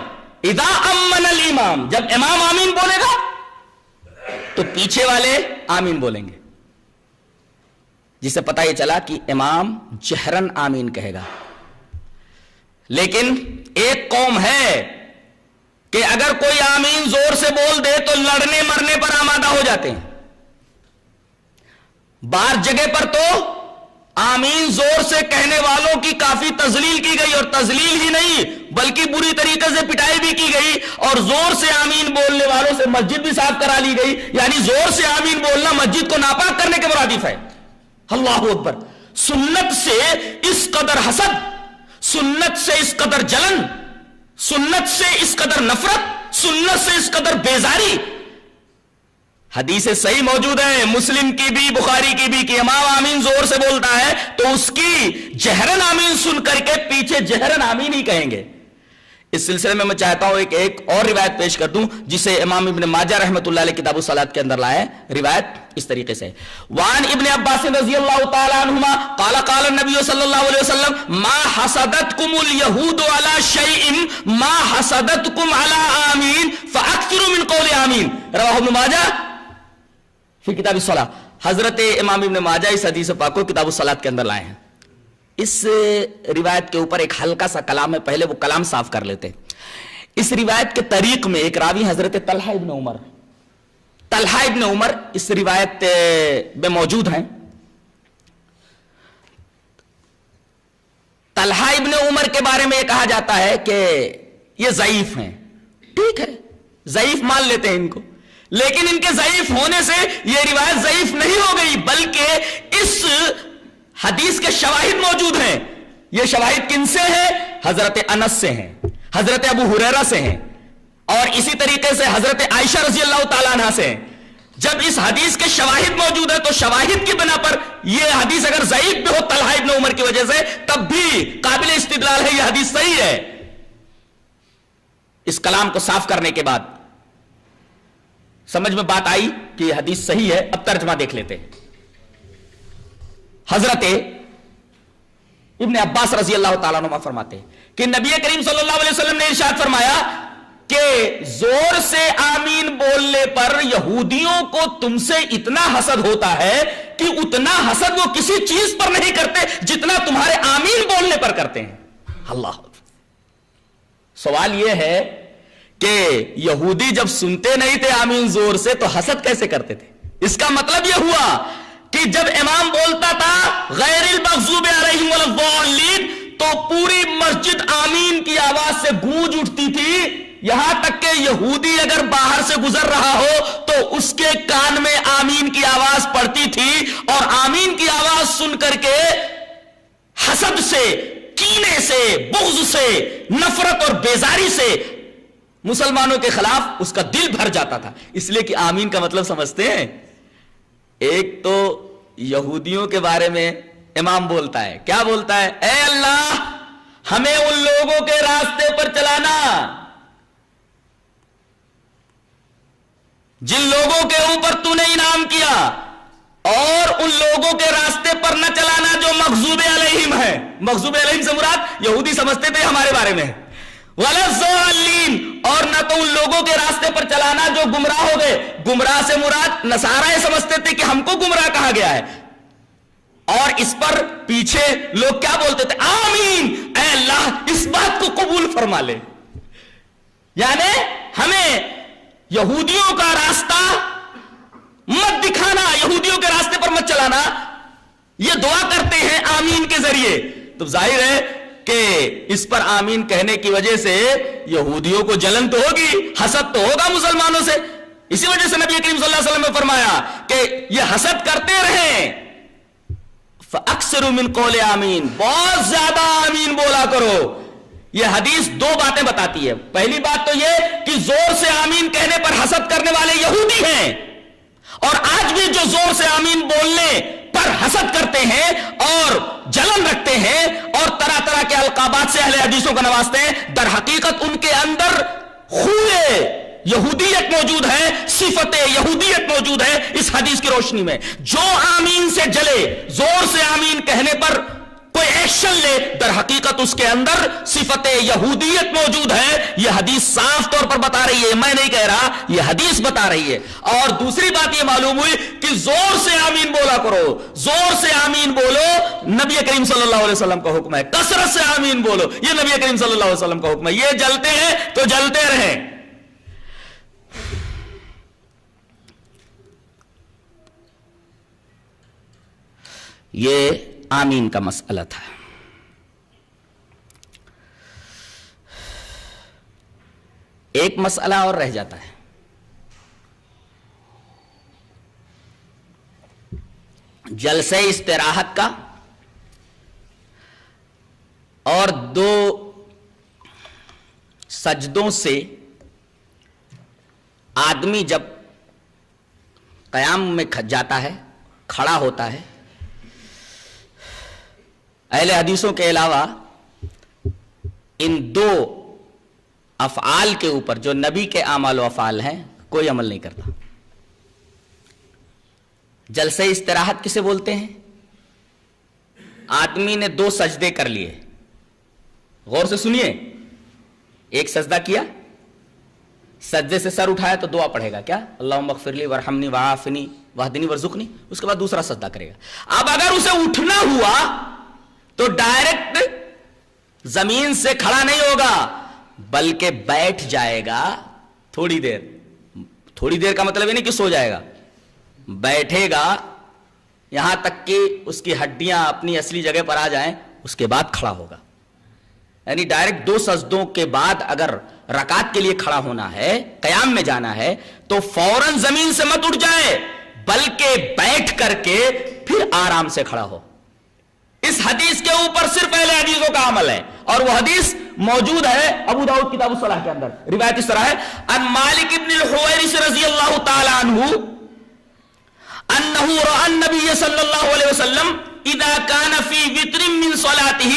اذا امن الامام, جب امام آمین بولے گا تو پیچھے والے آمین بولیں گے, جس سے پتہ یہ چلا کہ امام جہرن آمین کہے گا. لیکن ایک قوم ہے کہ اگر کوئی آمین زور سے بول دے تو لڑنے مرنے پر آمادہ ہو جاتے ہیں. بعض جگہ پر تو آمین زور سے کہنے والوں کی کافی تذلیل کی گئی, اور تذلیل ہی نہیں بلکہ بری طریقے سے پٹائی بھی کی گئی, اور زور سے آمین بولنے والوں سے مسجد بھی صاف کرا لی گئی. یعنی زور سے آمین بولنا مسجد کو ناپاک کرنے کے مرادف ہے. اللہ اکبر. سنت سے اس قدر حسد, سنت سے اس قدر جلن, سنت سے اس قدر نفرت, سنت سے اس قدر بیزاری. حدیث صحیح موجود ہے, مسلم کی بھی بخاری کی بھی, کہ امام آمین زور سے بولتا ہے تو اس کی جہرن آمین سن کر کے پیچھے جہرن آمین ہی کہیں گے. اس سلسلے میں چاہتا ہوں ایک اور روایت پیش کر دوں جسے امام ابن ماجہ رحمۃ اللہ علیہ کتاب الصلاۃ کے اندر لائے. روایت اس طریقے سے, وعن ابن عباس رضی اللہ تعالی عنہما قال قال النبی صلی اللہ علیہ وسلم ما حسدتکم اليہود علی شیء ما حسدتکم علی آمین فاکثروا من قول آمین. رواہ ابن ماجہ فی کتاب الصلاۃ. حضرت امام ابن ماجہ اس حدیث پاک کو کتاب الصلاۃ کے اندر لائے ہیں. اس روایت کے اوپر ایک ہلکا سا کلام ہے، پہلے وہ کلام صاف کر لیتے ہیں۔ اس روایت کے طریق میں ایک راوی حضرت طلحہ ابن عمر اس روایت میں موجود ہیں۔ طلحہ ابن عمر کے بارے میں یہ کہا جاتا ہے کہ یہ ضعیف ہیں، ٹھیک ہے، ضعیف مان لیتے ہیں ان کو، لیکن ان کے ضعیف ہونے سے یہ روایت ضعیف نہیں ہو گئی، بلکہ اس حدیث کے شواہد موجود ہیں۔ یہ شواہد کن سے ہیں؟ حضرت انس سے ہیں، حضرت ابو ہریرہ سے ہیں، اور اسی طریقے سے حضرت عائشہ رضی اللہ تعالیٰ عنہ سے ہیں۔ جب اس حدیث کے شواہد موجود ہیں تو شواہد کی بنا پر یہ حدیث اگر ضعیف بھی ہو طلحہ ابن عمر کی وجہ سے، تب بھی قابل استدلال ہے، یہ حدیث صحیح ہے۔ اس کلام کو صاف کرنے کے بعد سمجھ میں بات آئی کہ یہ حدیث صحیح ہے۔ اب ترجمہ دیکھ لیتے ہیں۔ حضرت ابن عباس رضی اللہ تعالیٰ عنہ فرماتے ہیں کہ نبی کریم صلی اللہ علیہ وسلم نے ارشاد فرمایا کہ زور سے آمین بولنے پر یہودیوں کو تم سے اتنا حسد ہوتا ہے کہ اتنا حسد وہ کسی چیز پر نہیں کرتے جتنا تمہارے آمین بولنے پر کرتے ہیں۔ اللہ، سوال یہ ہے کہ یہودی جب سنتے نہیں تھے آمین زور سے تو حسد کیسے کرتے تھے؟ اس کا مطلب یہ ہوا کہ جب امام بولتا تھا غیر المغضوب علیہم ولا الضالین تو پوری مسجد آمین کی آواز سے گونج اٹھتی تھی، یہاں تک کہ یہودی اگر باہر سے گزر رہا ہو تو اس کے کان میں آمین کی آواز پڑتی تھی، اور آمین کی آواز سن کر کے حسد سے، کینے سے، بغض سے، نفرت اور بیزاری سے مسلمانوں کے خلاف اس کا دل بھر جاتا تھا۔ اس لیے کہ آمین کا مطلب سمجھتے ہیں؟ ایک تو یہودیوں کے بارے میں امام بولتا ہے، کیا بولتا ہے؟ اے اللہ ہمیں ان لوگوں کے راستے پر چلانا جن لوگوں کے اوپر تو نے انعام کیا، اور ان لوگوں کے راستے پر نہ چلانا جو مغضوب علیہم ہے۔ مغضوب علیہم سے مراد یہودی سمجھتے تھے ہمارے بارے میں، ولا الضالین، اور نہ تو ان لوگوں کے راستے پر چلانا جو گمراہ ہو گئے۔ گمراہ سے مراد نصارہ سمجھتے تھے کہ ہم کو گمراہ کہا گیا ہے، اور اس پر پیچھے لوگ کیا بولتے تھے؟ آمین، اے اللہ اس بات کو قبول فرما لے۔ یعنی ہمیں یہودیوں کا راستہ مت دکھانا، یہودیوں کے راستے پر مت چلانا، یہ دعا کرتے ہیں آمین کے ذریعے۔ تو ظاہر ہے کہ اس پر آمین کہنے کی وجہ سے یہودیوں کو جلن تو ہوگی، حسد تو ہوگا مسلمانوں سے۔ اسی وجہ سے نبی کریم صلی اللہ علیہ وسلم نے فرمایا کہ یہ حسد کرتے رہیں، فَأَكْثِرُوا مِنْ قَوْلِ آمین، بہت زیادہ آمین بولا کرو۔ یہ حدیث دو باتیں بتاتی ہے۔ پہلی بات تو یہ کہ زور سے آمین کہنے پر حسد کرنے والے یہودی ہیں، اور آج بھی جو زور سے آمین بولنے پر حسد کرتے ہیں اور جلن رکھتے ہیں اور طرح طرح کے القابات سے اہل حدیثوں کو نوازتے ہیں، در حقیقت ان کے اندر خوئے یہودیت موجود ہے، صفت یہودیت موجود ہے۔ اس حدیث کی روشنی میں جو آمین سے جلے، زور سے آمین کہنے پر کوئی ایکشن لے، در حقیقت اس کے اندر صفت یہودیت موجود ہے۔ یہ حدیث صاف طور پر بتا رہی ہے، میں نہیں کہہ رہا، یہ حدیث بتا رہی ہے۔ اور دوسری بات یہ معلوم ہوئی کہ زور سے آمین بولا کرو، زور سے آمین بولو، نبی کریم صلی اللہ علیہ وسلم کا حکم ہے۔ کثرت سے آمین بولو، یہ نبی کریم صلی اللہ علیہ وسلم کا حکم ہے۔ یہ جلتے ہیں تو جلتے رہیں۔ یہ آمین کا مسئلہ تھا۔ ایک مسئلہ اور رہ جاتا ہے، جلسے استراحت کا، اور دو سجدوں سے آدمی جب قیام میں جاتا ہے، کھڑا ہوتا ہے، اہل حدیثوں کے علاوہ ان دو افعال کے اوپر جو نبی کے اعمال و افعال ہیں کوئی عمل نہیں کرتا۔ جلسے استراحت کسے بولتے ہیں؟ آدمی نے دو سجدے کر لیے، غور سے سنیے، ایک سجدہ کیا، سجدے سے سر اٹھایا تو دعا پڑھے گا، کیا؟ اللہم اغفر لی وارحمنی وعافنی واہدنی وارزقنی، اس کے بعد دوسرا سجدہ کرے گا۔ اب اگر اسے اٹھنا ہوا تو ڈائریکٹ زمین سے کھڑا نہیں ہوگا بلکہ بیٹھ جائے گا تھوڑی دیر. تھوڑی دیر کا مطلب یہ نہیں کہ سو جائے گا, بیٹھے گا یہاں تک کہ اس کی ہڈیاں اپنی اصلی جگہ پر آ جائیں, اس کے بعد کھڑا ہوگا. یعنی ڈائریکٹ 2 سجدوں کے بعد اگر رکعت کے لیے کھڑا ہونا ہے, قیام میں جانا ہے, تو فوراً زمین سے مت اٹھ جائے بلکہ بیٹھ کر کے پھر آرام سے کھڑا ہو. اس حدیث کے اوپر صرف اہل حدیثوں کا عمل ہے, اور وہ حدیث موجود ہے ابو داؤد کتاب الصلاۃ کے اندر. روایت اس طرح ہے, ان مالک ابن الحویرث رضی اللہ تعالی عنہ انہ رأى النبی صلی اللہ علیہ وسلم اذا كان في وتر من صلاته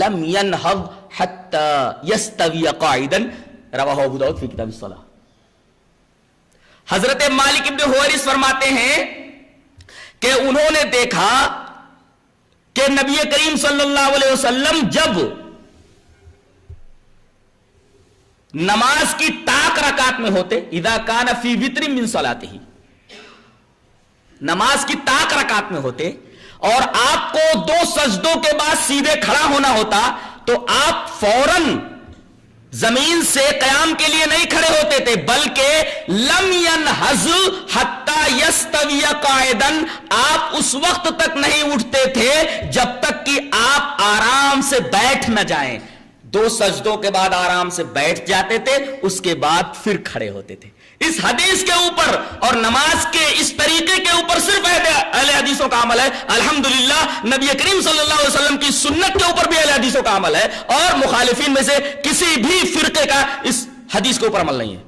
لم ينهض حتى يستوي قاعدا. رواہ ابو داؤد فی کتاب الصلاۃ. حضرت مالک ابن حویرث فرماتے ہیں کہ انہوں نے دیکھا کہ نبی کریم صلی اللہ علیہ وسلم جب نماز کی طاق رکعت میں ہوتے, اذا كان في وتر من صلاته, نماز کی طاق رکعت میں ہوتے اور آپ کو 2 سجدوں کے بعد سیدھے کھڑا ہونا ہوتا, تو آپ فوراً زمین سے قیام کے لیے نہیں کھڑے ہوتے تھے بلکہ لم ينهض حتى يستوي قاعدا, آپ اس وقت تک نہیں اٹھتے تھے جب تک کہ آپ آرام سے بیٹھ نہ جائیں. 2 سجدوں کے بعد آرام سے بیٹھ جاتے تھے, اس کے بعد پھر کھڑے ہوتے تھے. اس حدیث کے اوپر اور نماز کے اس طریقے کے اوپر صرف اہل حدیثوں کا عمل ہے. الحمدللہ نبی کریم صلی اللہ علیہ وسلم کی سنت کے اوپر بھی اہل حدیثوں کا عمل ہے, اور مخالفین میں سے کسی بھی فرقے کا اس حدیث کے اوپر عمل نہیں ہے.